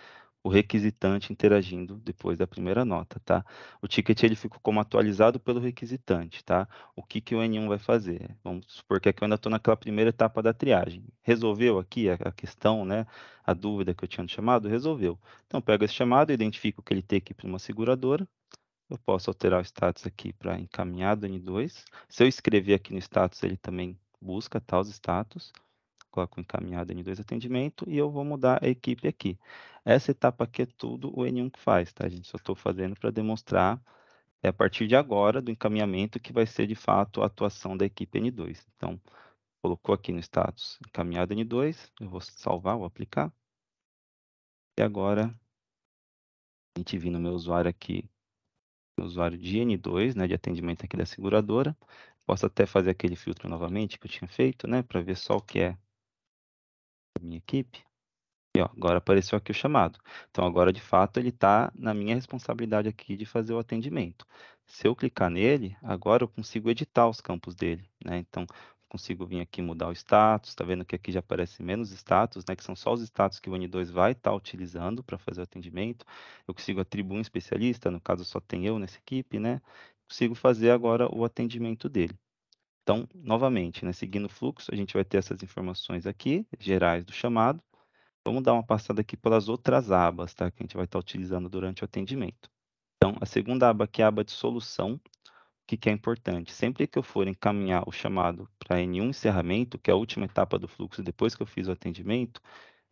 o requisitante interagindo depois da primeira nota, tá? O ticket ele ficou como atualizado pelo requisitante, tá? O que que o N1 vai fazer? Vamos supor que aqui eu ainda estou naquela primeira etapa da triagem. Resolveu aqui a questão, né? A dúvida que eu tinha no chamado? Resolveu. Então, pego esse chamado, identifico que ele tem que ir para uma seguradora. Eu posso alterar o status aqui para encaminhado N2. Se eu escrever aqui no status, ele também busca tá, os status. Coloco encaminhado N2 atendimento e eu vou mudar a equipe aqui. Essa etapa aqui é tudo o N1 que faz, tá, gente? Só estou fazendo para demonstrar, a partir de agora, do encaminhamento, que vai ser de fato a atuação da equipe N2. Então, colocou aqui no status encaminhado N2, eu vou salvar, vou aplicar. E agora, a gente vir no meu usuário aqui, usuário de N2, né, de atendimento aqui da seguradora. Posso até fazer aquele filtro novamente que eu tinha feito, né, para ver só o que é a minha equipe. E ó, agora apareceu aqui o chamado. Então agora de fato ele está na minha responsabilidade aqui de fazer o atendimento. Se eu clicar nele, agora eu consigo editar os campos dele, né? Então consigo vir aqui mudar o status. Está vendo que aqui já aparece menos status, né? Que são só os status que o N2 vai estar utilizando para fazer o atendimento. Eu consigo atribuir um especialista, no caso só tem eu nessa equipe, né? Consigo fazer agora o atendimento dele. Então, novamente, né, seguindo o fluxo, a gente vai ter essas informações aqui, gerais do chamado. Vamos dar uma passada aqui pelas outras abas, tá? Que a gente vai estar utilizando durante o atendimento. Então, a segunda aba aqui é a aba de solução. O que que é importante? Sempre que eu for encaminhar o chamado para N1 encerramento, que é a última etapa do fluxo depois que eu fiz o atendimento,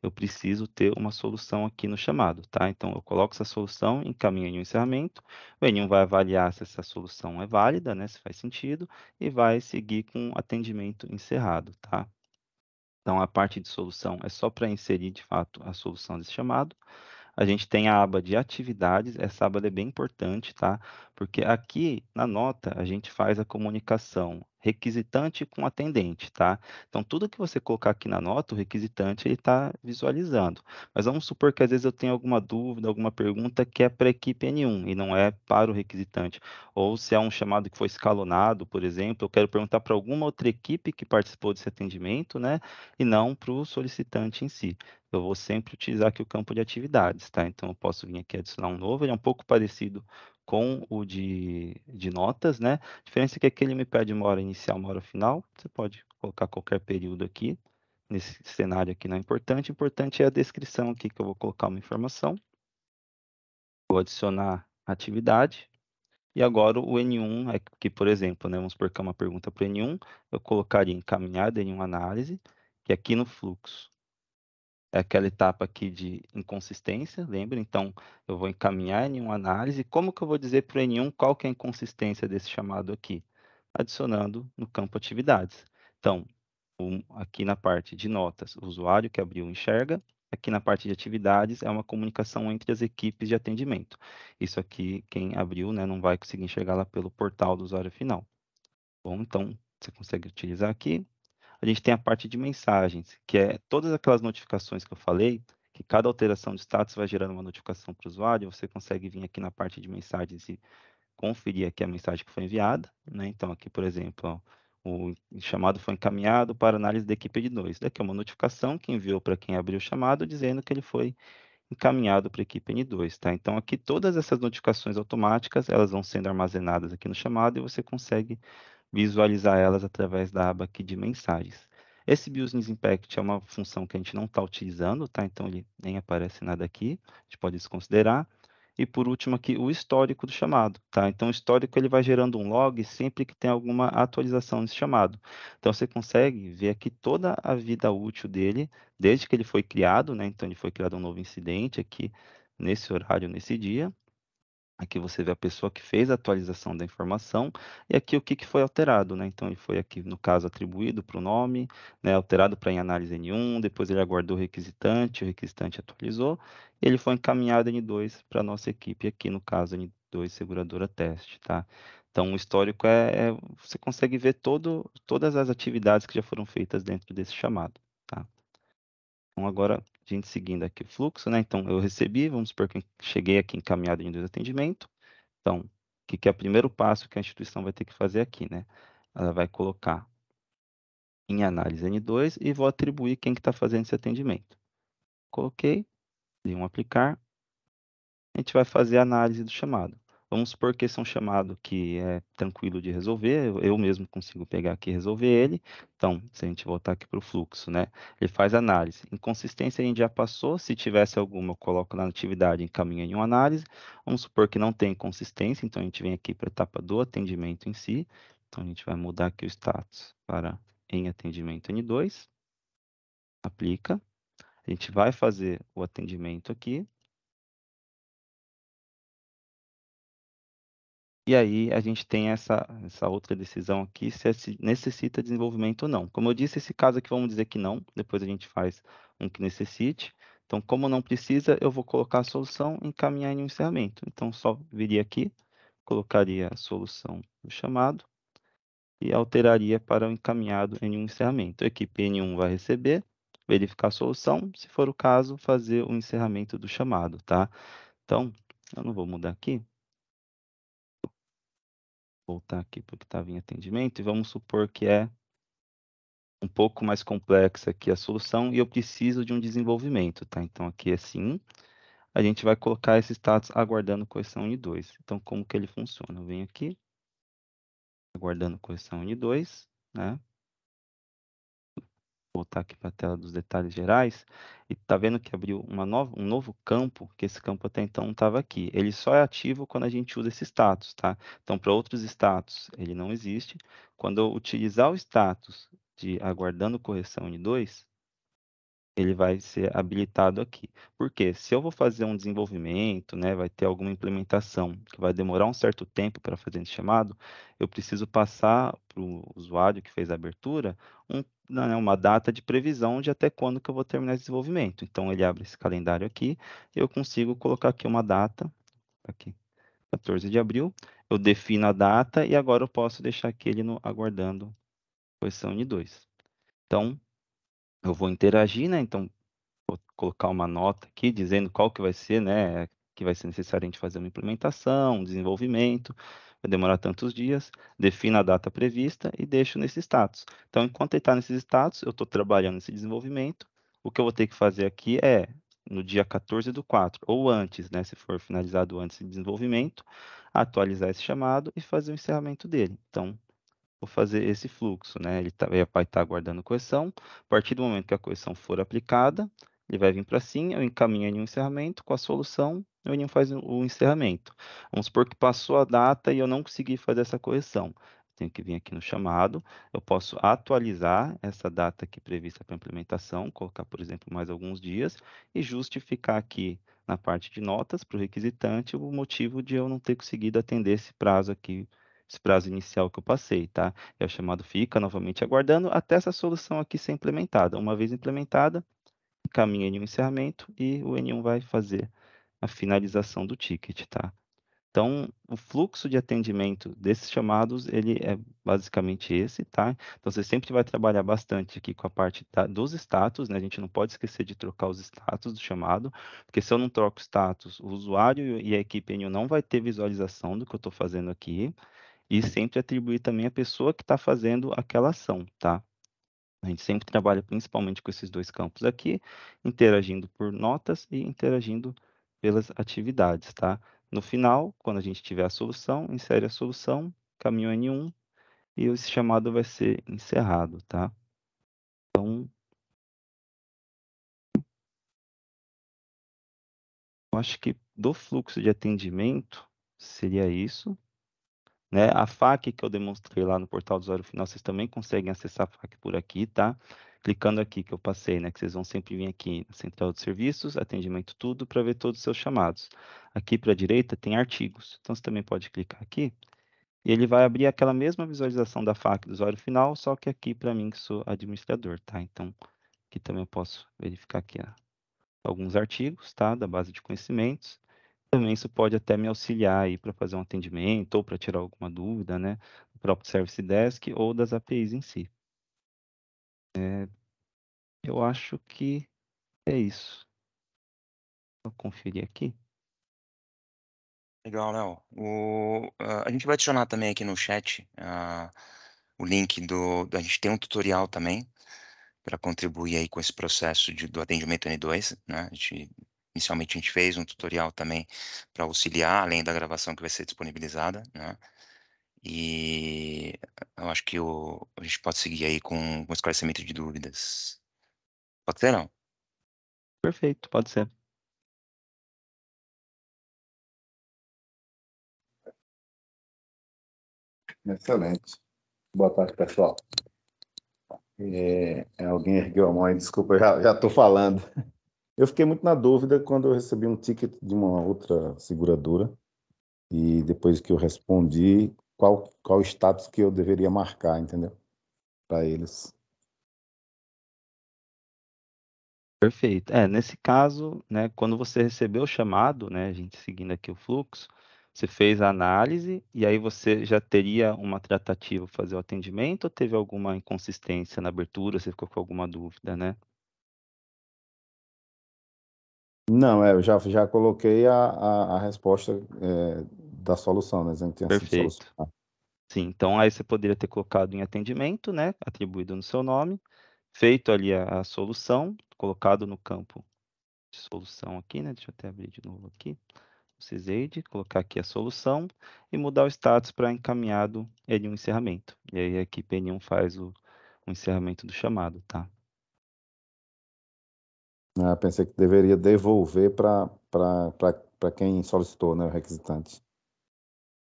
eu preciso ter uma solução aqui no chamado, tá? Então, eu coloco essa solução, encaminho em um encerramento, o N1 vai avaliar se essa solução é válida, né? Se faz sentido, e vai seguir com o atendimento encerrado, tá? Então, a parte de solução é só para inserir, de fato, a solução desse chamado. A gente tem a aba de atividades, essa aba é bem importante, tá? Porque aqui na nota a gente faz a comunicação requisitante com atendente, tá? Então, tudo que você colocar aqui na nota, o requisitante ele está visualizando. Mas vamos supor que às vezes eu tenho alguma dúvida, alguma pergunta que é para a equipe N1 e não é para o requisitante. Ou se é um chamado que foi escalonado, por exemplo, eu quero perguntar para alguma outra equipe que participou desse atendimento, né? E não para o solicitante em si. Eu vou sempre utilizar aqui o campo de atividades, tá? Então, eu posso vir aqui adicionar um novo, ele é um pouco parecido com o de notas, né? A diferença é que aqui ele me pede uma hora inicial, uma hora final. Você pode colocar qualquer período aqui. Nesse cenário aqui não é importante. O importante é a descrição aqui, que eu vou colocar uma informação. Vou adicionar atividade. E agora o N1, aqui, por exemplo, né? Vamos supor que é uma pergunta para o N1, eu colocaria encaminhada N1 análise, que aqui no fluxo é aquela etapa aqui de inconsistência, lembra? Então, eu vou encaminhar N1 análise. Como que eu vou dizer para o N1 qual que é a inconsistência desse chamado aqui? Adicionando no campo atividades. Então, aqui na parte de notas, o usuário que abriu enxerga. Aqui na parte de atividades é uma comunicação entre as equipes de atendimento. Isso aqui, quem abriu, né, não vai conseguir enxergar lá pelo portal do usuário final. Bom, então, você consegue utilizar aqui. A gente tem a parte de mensagens, que é todas aquelas notificações que eu falei, que cada alteração de status vai gerando uma notificação para o usuário, você consegue vir aqui na parte de mensagens e conferir aqui a mensagem que foi enviada, né? Então, aqui, por exemplo, ó, o chamado foi encaminhado para análise da equipe de 2. Daqui é uma notificação que enviou para quem abriu o chamado, dizendo que ele foi encaminhado para a equipe N2, tá? Então, aqui todas essas notificações automáticas, elas vão sendo armazenadas aqui no chamado e você consegue visualizar elas através da aba aqui de mensagens. Esse Business Impact é uma função que a gente não está utilizando, tá? Então ele nem aparece nada aqui, a gente pode desconsiderar. E por último aqui, o histórico do chamado, tá? Então o histórico ele vai gerando um log sempre que tem alguma atualização nesse chamado. Então você consegue ver aqui toda a vida útil dele, desde que ele foi criado, né? Então ele foi criado um novo incidente aqui, nesse horário, nesse dia. Aqui você vê a pessoa que fez a atualização da informação e aqui o que foi alterado, né? Então, ele foi aqui, no caso, atribuído para o nome, né? Alterado para em análise N1, depois ele aguardou o requisitante atualizou, e ele foi encaminhado N2 para a nossa equipe aqui, no caso, N2 Seguradora Teste, tá? Então, o histórico você consegue ver todas as atividades que já foram feitas dentro desse chamado, tá? Então, agora, a gente seguindo aqui o fluxo, né? Então, eu recebi, vamos supor que eu cheguei aqui encaminhado em N2 atendimento. Então, o que é o primeiro passo que a instituição vai ter que fazer aqui, né? Ela vai colocar em análise N2 e vou atribuir quem que está fazendo esse atendimento. Coloquei, dei um aplicar, a gente vai fazer a análise do chamado. Vamos supor que esse é um chamado que é tranquilo de resolver, eu mesmo consigo pegar aqui e resolver ele. Então, se a gente voltar aqui para o fluxo, né? Ele faz análise. Inconsistência a gente já passou, se tivesse alguma eu coloco na atividade e encaminho em uma análise. Vamos supor que não tem inconsistência, então a gente vem aqui para a etapa do atendimento em si. Então, a gente vai mudar aqui o status para em atendimento N2. Aplica. A gente vai fazer o atendimento aqui. E aí a gente tem essa outra decisão aqui, se necessita desenvolvimento ou não. Como eu disse, esse caso aqui vamos dizer que não, depois a gente faz um que necessite. Então, como não precisa, eu vou colocar a solução e encaminhar em um encerramento. Então, só viria aqui, colocaria a solução do chamado e alteraria para o encaminhado em um encerramento. A equipe N1 vai receber, verificar a solução, se for o caso, fazer o encerramento do chamado, tá? Então, eu não vou mudar aqui. Voltar aqui para o que estava em atendimento e vamos supor que é um pouco mais complexa aqui a solução e eu preciso de um desenvolvimento, tá? Então, aqui é sim, a gente vai colocar esse status aguardando correção N2. Então, como que ele funciona? Eu venho aqui, aguardando correção N2, né? Voltar aqui para a tela dos detalhes gerais, e tá vendo que abriu um novo campo, que esse campo até então não estava aqui. Ele só é ativo quando a gente usa esse status, tá? Então, para outros status, ele não existe. Quando eu utilizar o status de aguardando correção N2, ele vai ser habilitado aqui. Porque se eu vou fazer um desenvolvimento, né, vai ter alguma implementação que vai demorar um certo tempo para fazer esse chamado, eu preciso passar para o usuário que fez a abertura uma data de previsão de até quando que eu vou terminar esse desenvolvimento. Então, ele abre esse calendário aqui, eu consigo colocar aqui uma data, aqui, 14 de abril, eu defino a data e agora eu posso deixar aqui ele no aguardando correção N2. Então, eu vou interagir, né? Então, vou colocar uma nota aqui dizendo qual que vai ser, né, que vai ser necessário a gente fazer uma implementação, um desenvolvimento, vai demorar tantos dias, defino a data prevista e deixo nesse status. Então, enquanto ele está nesse status, eu estou trabalhando nesse desenvolvimento, o que eu vou ter que fazer aqui é, no dia 14/4, ou antes, né, se for finalizado antes do desenvolvimento, atualizar esse chamado e fazer o encerramento dele. Então, vou fazer esse fluxo, né? Ele vai estar aguardando correção. A partir do momento que a correção for aplicada, ele vai vir para sim, eu encaminho em um encerramento com a solução, o Eninho faz o encerramento. Vamos supor que passou a data e eu não consegui fazer essa correção. Tenho que vir aqui no chamado, eu posso atualizar essa data aqui prevista para implementação, colocar, por exemplo, mais alguns dias e justificar aqui na parte de notas para o requisitante o motivo de eu não ter conseguido atender esse prazo aqui, esse prazo inicial que eu passei, tá? É o chamado fica novamente aguardando até essa solução aqui ser implementada. Uma vez implementada, caminha em um encerramento e o N1 vai fazer a finalização do ticket, tá? Então, o fluxo de atendimento desses chamados, ele é basicamente esse, tá? Então, você sempre vai trabalhar bastante aqui com a parte dos status, né? A gente não pode esquecer de trocar os status do chamado, porque se eu não troco o status, o usuário e a equipe N1 não vai ter visualização do que eu estou fazendo aqui, e sempre atribuir também a pessoa que está fazendo aquela ação, tá? A gente sempre trabalha principalmente com esses dois campos aqui, interagindo por notas e interagindo pelas atividades, tá? No final, quando a gente tiver a solução, insere a solução, caminho N1 e esse chamado vai ser encerrado, tá? Então, eu acho que do fluxo de atendimento seria isso, né? A FAQ que eu demonstrei lá no portal do usuário final, vocês também conseguem acessar a FAQ por aqui, tá? clicando aqui que eu passei, né, que vocês vão sempre vir aqui na central de serviços, atendimento tudo, para ver todos os seus chamados. Aqui para a direita tem artigos, então você também pode clicar aqui, e ele vai abrir aquela mesma visualização da FAQ do usuário final, só que aqui para mim que sou administrador, tá? Então, aqui também eu posso verificar aqui alguns artigos, tá? Da base de conhecimentos. Também isso pode até me auxiliar aí para fazer um atendimento ou para tirar alguma dúvida, né? Do próprio Service Desk ou das APIs em si. Eu acho que é isso. Vou conferir aqui. Legal, Léo. A gente vai adicionar também aqui no chat o link a gente tem um tutorial também para contribuir aí com esse processo do atendimento N2, né? Inicialmente a gente fez um tutorial também para auxiliar, além da gravação que vai ser disponibilizada, né? E eu acho que a gente pode seguir aí com o esclarecimento de dúvidas. Pode ser, não? Perfeito, pode ser. Excelente. Boa tarde, pessoal. Alguém ergueu a mão aí, desculpa, eu já estou falando. Eu fiquei muito na dúvida quando eu recebi um ticket de uma outra seguradora e depois que eu respondi, qual o status que eu deveria marcar, entendeu? Para eles. Perfeito. Nesse caso, né, quando você recebeu o chamado, né, a gente seguindo aqui o fluxo, você fez a análise e aí você já teria uma tratativa para fazer o atendimento ou teve alguma inconsistência na abertura, você ficou com alguma dúvida, né? Não, eu já coloquei a resposta da solução, né? Dizendo que tinha sido Perfeito. solucionado. Sim, então aí você poderia ter colocado em atendimento, né, atribuído no seu nome, feito ali a solução, colocado no campo de solução aqui, né, deixa eu até abrir de novo aqui, o CISAID, colocar aqui a solução e mudar o status para encaminhado N1 encerramento. E aí a equipe N1 faz o encerramento do chamado, tá? Pensei que deveria devolver para quem solicitou, né? O requisitante.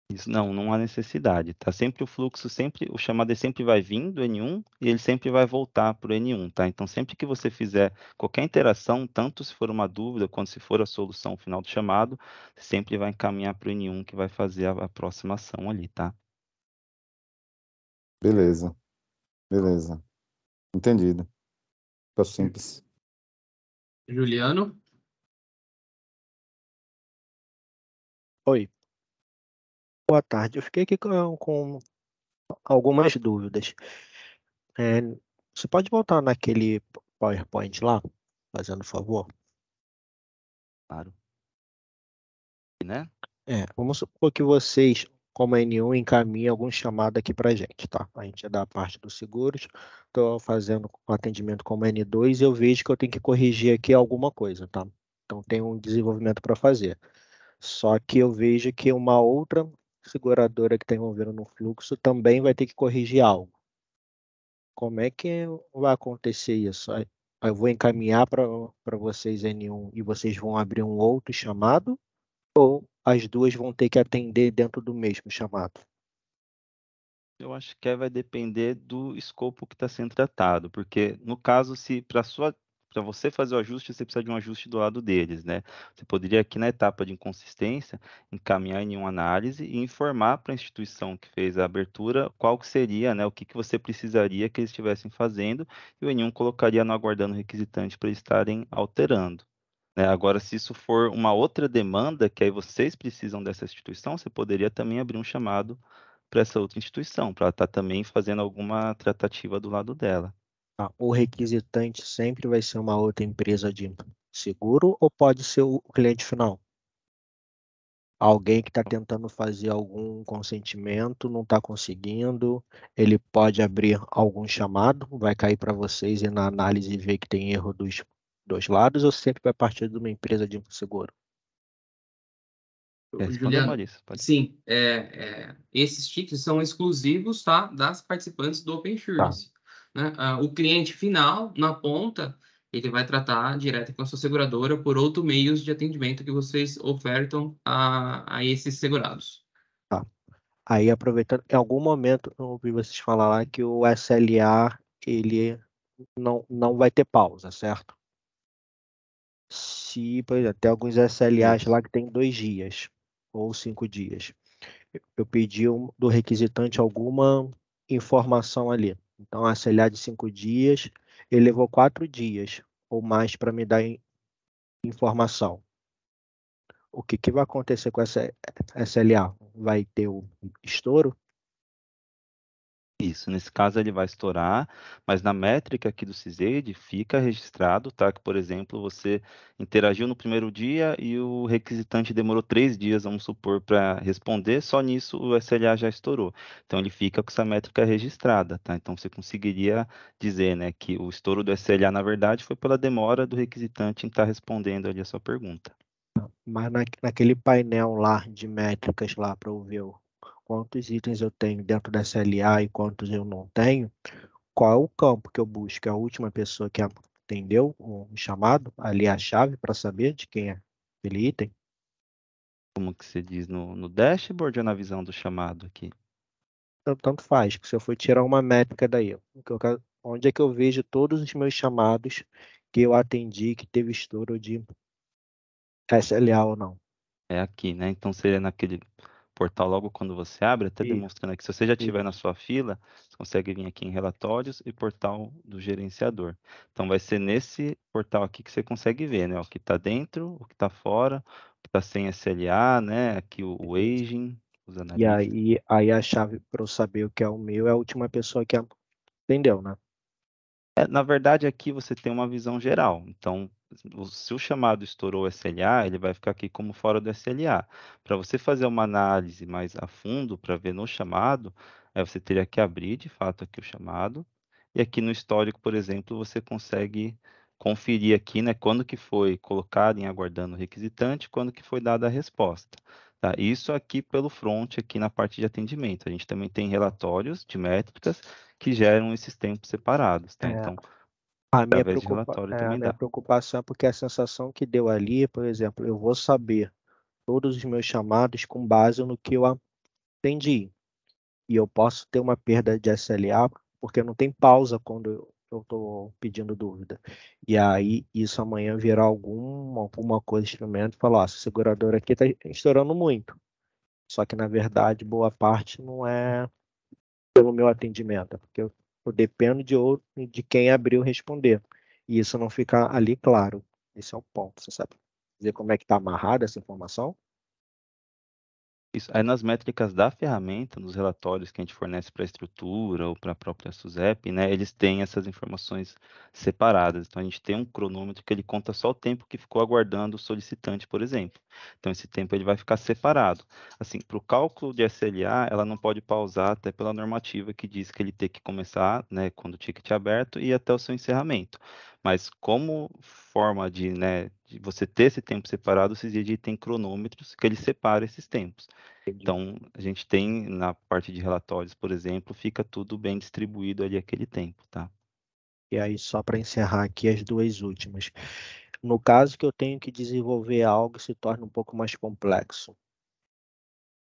Isso não há necessidade, tá? Sempre o fluxo, o chamado sempre vai vir do N1 e ele sempre vai voltar para o N1, tá? Então, sempre que você fizer qualquer interação, tanto se for uma dúvida quanto se for a solução final do chamado, sempre vai encaminhar para o N1 que vai fazer a próxima ação ali, tá? Beleza. Entendido. Ficou simples. Juliano? Oi, boa tarde. Eu fiquei aqui com algumas dúvidas. Você pode voltar naquele PowerPoint lá, fazendo favor? Claro. Né? Vamos supor que vocês, como a N1, encaminhem algum chamado aqui para a gente, tá? A gente é da parte dos seguros, estou fazendo um atendimento como N2 e eu vejo que eu tenho que corrigir aqui alguma coisa, tá? Então tem um desenvolvimento para fazer. Só que eu vejo que uma outra seguradora que está envolvendo no fluxo também vai ter que corrigir algo. Como é que vai acontecer isso? Aí eu vou encaminhar para vocês N1 e vocês vão abrir um outro chamado? Ou as duas vão ter que atender dentro do mesmo chamado? Eu acho que aí vai depender do escopo que está sendo tratado, porque no caso, se para você fazer o ajuste, você precisa de um ajuste do lado deles, né? Você poderia aqui na etapa de inconsistência encaminhar em uma análise e informar para a instituição que fez a abertura qual que seria, né, o que você precisaria que eles estivessem fazendo e o N1 colocaria no aguardando requisitante para eles estarem alterando. Né? Agora, se isso for uma outra demanda, que aí vocês precisam dessa instituição, você poderia também abrir um chamado para essa outra instituição, para ela estar também fazendo alguma tratativa do lado dela. O requisitante sempre vai ser uma outra empresa de seguro ou pode ser o cliente final? Alguém que está tentando fazer algum consentimento, não está conseguindo, ele pode abrir algum chamado, vai cair para vocês e na análise ver que tem erro dos dois lados ou sempre vai partir de uma empresa de seguro? Responda, Juliano, Maurício. Pode. sim, esses tickets são exclusivos, tá, das participantes do Open Insurance. Né? O cliente final, na ponta, ele vai tratar direto com a sua seguradora por outros meios de atendimento que vocês ofertam a esses segurados. Tá. Aí, aproveitando, em algum momento eu ouvi vocês falar lá que o SLA, ele não vai ter pausa, certo? Se, por exemplo, tem alguns SLAs Isso. lá que tem 2 dias ou 5 dias. Eu pedi do requisitante alguma informação ali. Então, a SLA de 5 dias, ele levou 4 dias ou mais para me dar informação. O que vai acontecer com essa SLA? Vai ter o estouro? Isso, nesse caso ele vai estourar, mas na métrica aqui do CISEID fica registrado, tá? Que, por exemplo, você interagiu no primeiro dia e o requisitante demorou 3 dias, vamos supor, para responder, só nisso o SLA já estourou. Então ele fica com essa métrica registrada, tá? Então você conseguiria dizer, né, que o estouro do SLA, na verdade, foi pela demora do requisitante em estar respondendo ali a sua pergunta. Mas naquele painel lá de métricas lá para eu ver quantos itens eu tenho dentro da SLA e quantos eu não tenho, qual é o campo que eu busco? É a última pessoa que atendeu o chamado, ali a chave para saber de quem é aquele item? Como que se diz no dashboard ou na visão do chamado aqui? Então, tanto faz, que se eu for tirar uma métrica daí, onde é que eu vejo todos os meus chamados que eu atendi, que teve estouro de SLA ou não? É aqui, né? Então seria naquele portal logo quando você abre, até E, demonstrando aqui. Se você já tiver na isso. sua fila, você consegue vir aqui em relatórios e portal do gerenciador. Então vai ser nesse portal aqui que você consegue ver, né? O que está dentro, o que está fora, o que está sem SLA, né? Aqui o aging, os E analistas. aí a chave para eu saber o que é o meu é a última pessoa que atendeu, né? Na verdade, aqui você tem uma visão geral. Então, se o chamado estourou o SLA, ele vai ficar aqui como fora do SLA. Para você fazer uma análise mais a fundo, para ver no chamado, aí você teria que abrir, de fato, aqui o chamado. E aqui no histórico, por exemplo, você consegue conferir aqui, né, quando que foi colocado em aguardando o requisitante, quando que foi dada a resposta. Tá? Isso aqui pelo front, aqui na parte de atendimento. A gente também tem relatórios de métricas que geram esses tempos separados, tá? É, Então, através de relatório a também minha dá. preocupação é porque a sensação que deu ali, por exemplo, eu vou saber todos os meus chamados com base no que eu atendi. E eu posso ter uma perda de SLA porque não tem pausa quando eu estou pedindo dúvida. E aí, isso amanhã virar alguma coisa, instrumento, e falar, ó, essa seguradora aqui está estourando muito. Só que, na verdade, boa parte não é pelo meu atendimento, é porque eu dependo de quem abriu responder. E isso não fica ali claro. Esse é o ponto. Você sabe dizer como é que está amarrada essa informação? Isso. Aí nas métricas da ferramenta, nos relatórios que a gente fornece para a estrutura ou para a própria SUSEP, né, eles têm essas informações separadas. Então a gente tem um cronômetro que ele conta só o tempo que ficou aguardando o solicitante, por exemplo. Então esse tempo ele vai ficar separado. Assim, para o cálculo de SLA, ela não pode pausar até pela normativa que diz que ele tem que começar, né, quando o ticket é aberto e até o seu encerramento. Mas como forma de, né, de você ter esse tempo separado, o CISID tem cronômetros que ele separa esses tempos. Entendi. Então, a gente tem na parte de relatórios, por exemplo, fica tudo bem distribuído ali aquele tempo, tá? E aí, só para encerrar aqui as duas últimas. No caso que eu tenho que desenvolver algo que se torna um pouco mais complexo,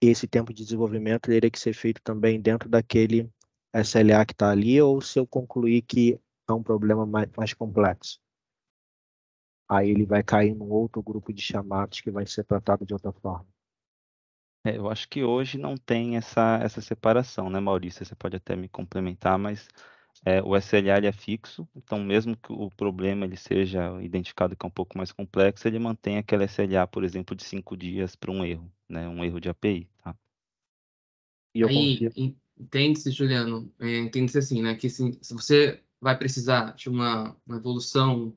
esse tempo de desenvolvimento teria que ser feito também dentro daquele SLA que está ali, ou se eu concluir que é um problema mais complexo? Aí ele vai cair num outro grupo de chamados que vai ser tratado de outra forma. Eu acho que hoje não tem essa separação, né, Maurício? Você pode até me complementar, mas o SLA ele é fixo, então mesmo que o problema ele seja identificado que é um pouco mais complexo, ele mantém aquela SLA, por exemplo, de 5 dias para um erro, né, um erro de API, tá? E eu Aí, consigo. entende-se, Juliano, entende-se assim, né, que se você vai precisar de uma evolução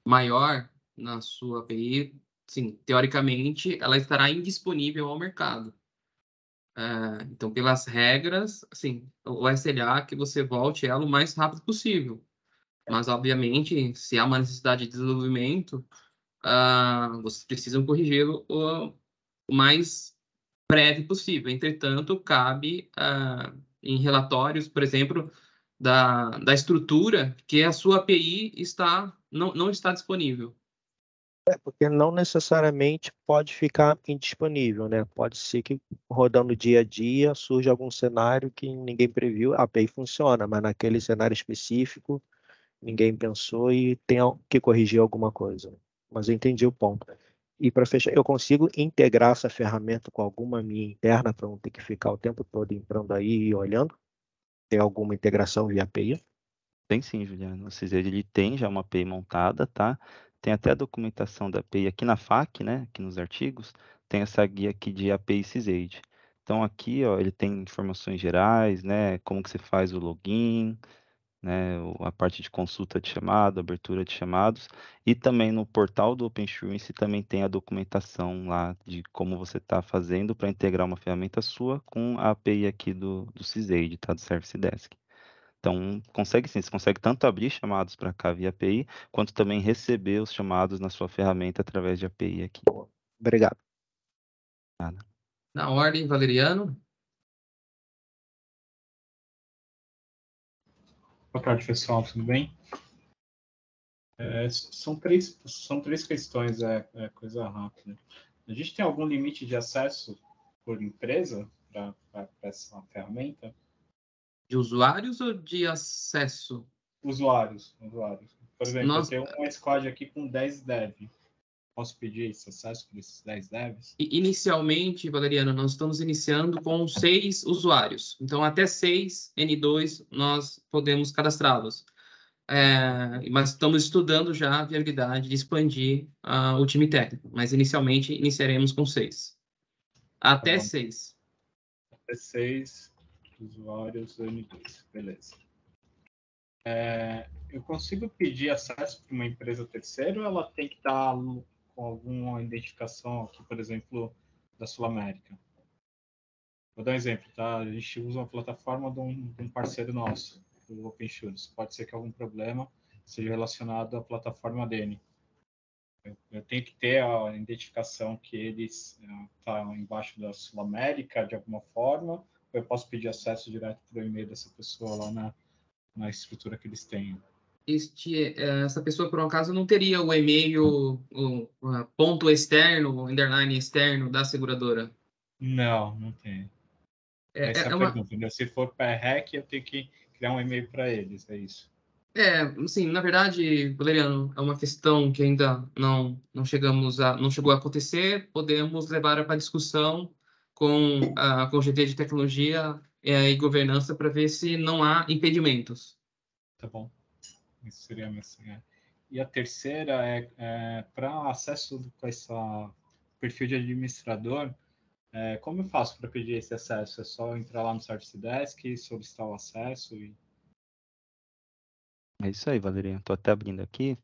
maior na sua API, sim, teoricamente, ela estará indisponível ao mercado. Então, pelas regras, assim, o SLA é que você volte ela o mais rápido possível. Mas, obviamente, se há uma necessidade de desenvolvimento, vocês precisam corrigi-lo o mais breve possível. Entretanto, cabe em relatórios, por exemplo, da estrutura que a sua API não está disponível. Porque não necessariamente pode ficar indisponível, né? Pode ser que rodando dia a dia surja algum cenário que ninguém previu, a API funciona, mas naquele cenário específico ninguém pensou e tem que corrigir alguma coisa. Mas eu entendi o ponto. E para fechar, eu consigo integrar essa ferramenta com alguma minha interna para não ter que ficar o tempo todo entrando aí e olhando? Tem alguma integração via API? Tem sim, Juliano. O CISAID, ele tem já uma API montada, tá? Tem até a documentação da API aqui na FAQ, né? Aqui nos artigos, tem essa guia aqui de API CISAID. Então aqui, ó, ele tem informações gerais, né? Como que você faz o login, né? A parte de consulta de chamado, abertura de chamados. E também no portal do OpenSurency também tem a documentação lá de como você está fazendo para integrar uma ferramenta sua com a API aqui do CISAID, tá? Do Service Desk. Então, consegue sim, você consegue tanto abrir chamados para cá via API, quanto também receber os chamados na sua ferramenta através de API aqui. Obrigado. Nada. Na ordem, Valeriano. Boa tarde, pessoal, tudo bem? São três questões, coisa rápida. A gente tem algum limite de acesso por empresa para essa ferramenta? De usuários ou de acesso? Usuários. Por exemplo, Nós, eu tenho uma squad aqui com 10 devs. Posso pedir esse acesso para esses 10 devs? inicialmente, Valeriano, nós estamos iniciando com 6 usuários. Então, até 6 N2 nós podemos cadastrá-los. Mas estamos estudando já a viabilidade de expandir o time técnico. Mas, inicialmente, iniciaremos com 6. Até 6. Até 6 usuários N2. Beleza. Eu consigo pedir acesso para uma empresa terceira ou ela tem que estar com alguma identificação aqui, por exemplo, da Sul América? Vou dar um exemplo, tá? A gente usa uma plataforma de um parceiro nosso, do OpenSurency. Pode ser que algum problema seja relacionado à plataforma dele. Eu tenho que ter a identificação que ele está embaixo da Sul América, de alguma forma, ou eu posso pedir acesso direto para o e-mail dessa pessoa lá na estrutura que eles têm? Essa pessoa, por um acaso, não teria o e-mail, o ponto externo, underline externo da seguradora? Não tem. Essa é a pergunta, né? Se for para REC, eu tenho que criar um e-mail para eles, é isso? Sim, na verdade, Valeriano, é uma questão que ainda não chegou a acontecer. Podemos levar para discussão com o GT de Tecnologia e Governança para ver se não há impedimentos. Tá bom. Isso seria a minha. E a terceira é para acesso com esse perfil de administrador, como eu faço para pedir esse acesso? É só entrar lá no Service Desk, solicitar o acesso e... É isso aí, Valeriano. Estou até abrindo aqui.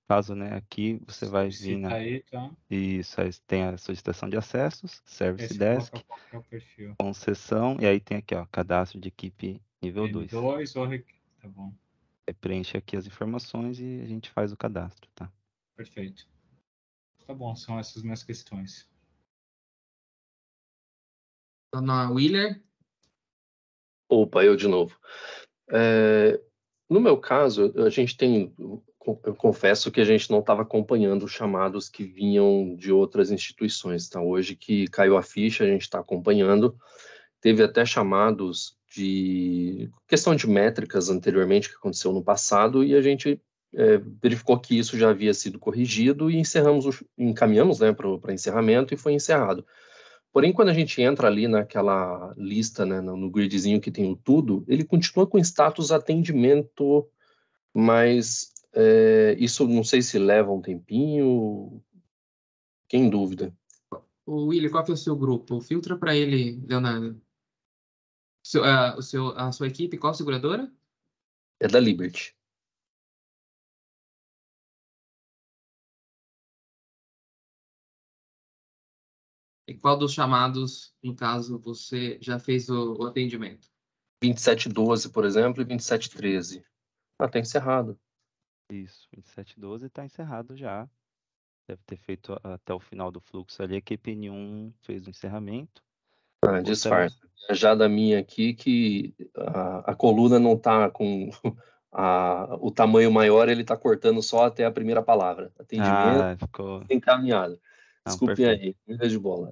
Caso, né, aqui você vai vir na... Aí, tá? Isso, aí tem a solicitação de acessos, Service Esse Desk, qual é o perfil? concessão, e aí tem aqui, ó, cadastro de equipe nível 2. Tá bom. Aí preenche aqui as informações e a gente faz o cadastro, tá? Perfeito. Tá bom, são essas minhas questões. Dona Willer? Opa, eu de novo. No meu caso, eu confesso que a gente não estava acompanhando os chamados que vinham de outras instituições, tá? Hoje que caiu a ficha, a gente está acompanhando. Teve até chamados de questão de métricas anteriormente que aconteceu no passado e a gente verificou que isso já havia sido corrigido e encaminhamos, né, para encerramento e foi encerrado. Porém, quando a gente entra ali naquela lista, né, no gridzinho que tem o tudo, ele continua com status atendimento, mas isso não sei se leva um tempinho, fiquei em dúvida. Willy, qual que é o seu grupo? Filtra para ele, Leonardo. A sua equipe, qual seguradora? É da Liberty. E qual dos chamados, no caso, você já fez o atendimento? 2712, por exemplo, e 2713. Tá encerrado. Isso, 2712 está encerrado já. Deve ter feito até o final do fluxo ali. A equipe N1 fez o encerramento. Disfarça. Já da minha aqui, que a coluna não está com o tamanho maior, ele está cortando só até a primeira palavra. Atendimento ficou encaminhado. Desculpem aí, muita de bola.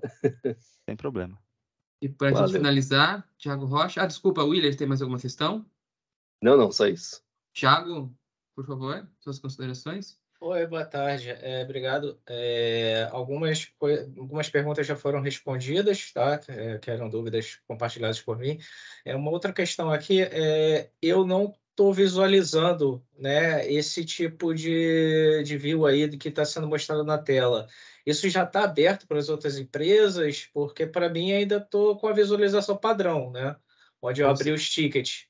Sem problema. E para a gente finalizar, Thiago Rocha. Desculpa, Willer, tem mais alguma questão? Não, só isso. Thiago, por favor, suas considerações. Oi, boa tarde. Obrigado. Algumas perguntas já foram respondidas, tá? Que eram dúvidas compartilhadas por mim. Uma outra questão aqui eu não estou visualizando, né, esse tipo de view aí que está sendo mostrado na tela. Isso já está aberto para as outras empresas? Porque para mim ainda estou com a visualização padrão, né? Onde eu abri os tickets.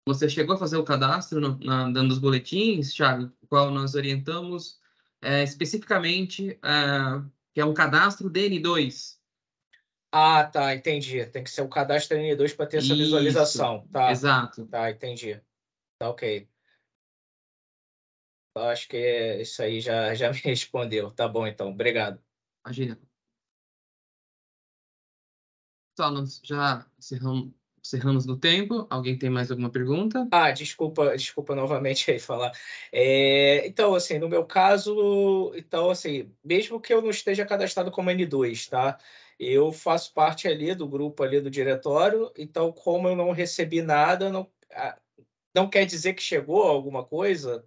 Você chegou a fazer o cadastro dando os boletins, Thiago, o qual nós orientamos especificamente, que é um cadastro DN2. Ah, tá, entendi. Tem que ser o cadastro N2 para ter essa visualização. Tá, exato. Tá, entendi. Tá, ok. Eu acho que isso aí já me respondeu. Tá bom, então. Obrigado. Imagina. Pessoal, nós já encerramos no tempo. Alguém tem mais alguma pergunta? Desculpa novamente aí falar. Então, assim, no meu caso, então, assim, mesmo que eu não esteja cadastrado como N2, tá? Eu faço parte ali do grupo ali do diretório, então, como eu não recebi nada, não quer dizer que chegou alguma coisa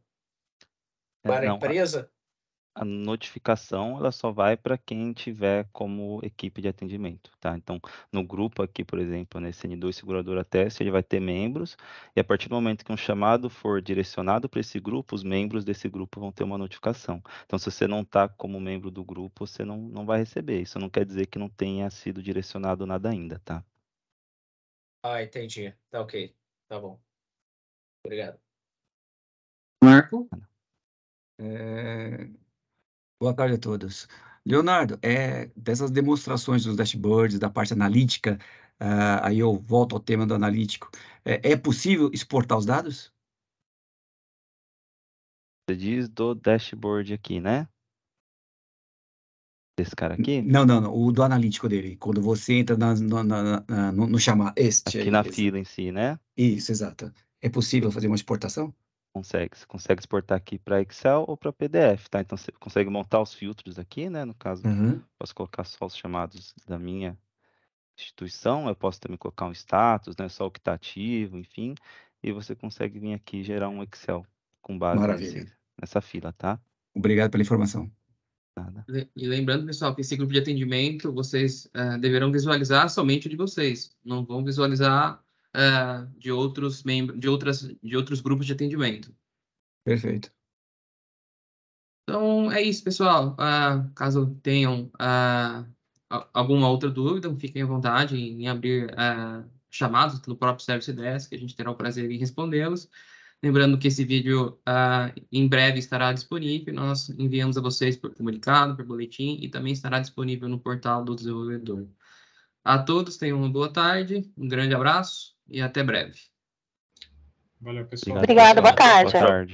para a Não, empresa? a notificação ela só vai para quem tiver como equipe de atendimento, tá? Então, no grupo aqui, por exemplo, nesse N2 Seguradora Teste, ele vai ter membros, e a partir do momento que um chamado for direcionado para esse grupo, os membros desse grupo vão ter uma notificação. Então, se você não está como membro do grupo, você não vai receber. Isso não quer dizer que não tenha sido direcionado nada ainda, tá? Entendi. Tá ok. Tá bom. Obrigado. Marco? Boa tarde a todos. Leonardo, dessas demonstrações dos dashboards, da parte analítica, aí eu volto ao tema do analítico, é possível exportar os dados? Você diz do dashboard aqui, né? Desse cara aqui? Não, o do analítico dele, quando você entra no chamado, Aqui na fila em si, né? Isso, exato. É possível fazer uma exportação? Consegue. Você consegue exportar aqui para Excel ou para PDF, tá? Então, você consegue montar os filtros aqui, né? No caso, posso colocar só os chamados da minha instituição, eu posso também colocar um status, né? Só o que está ativo, enfim. E você consegue vir aqui e gerar um Excel com base Maravilha. nessa fila, tá? Obrigado pela informação. Nada. E lembrando, pessoal, que esse grupo de atendimento, vocês deverão visualizar somente o de vocês. Não vão visualizar de outros membros, de outros grupos de atendimento. Perfeito. Então, é isso, pessoal. Caso tenham alguma outra dúvida, fiquem à vontade em abrir chamados no próprio Service Desk, que a gente terá o prazer em respondê-los. Lembrando que esse vídeo em breve estará disponível, nós enviamos a vocês por comunicado, por boletim, e também estará disponível no portal do desenvolvedor. A todos, tenham uma boa tarde, um grande abraço e até breve. Valeu, pessoal. Obrigada, boa tarde. Boa tarde.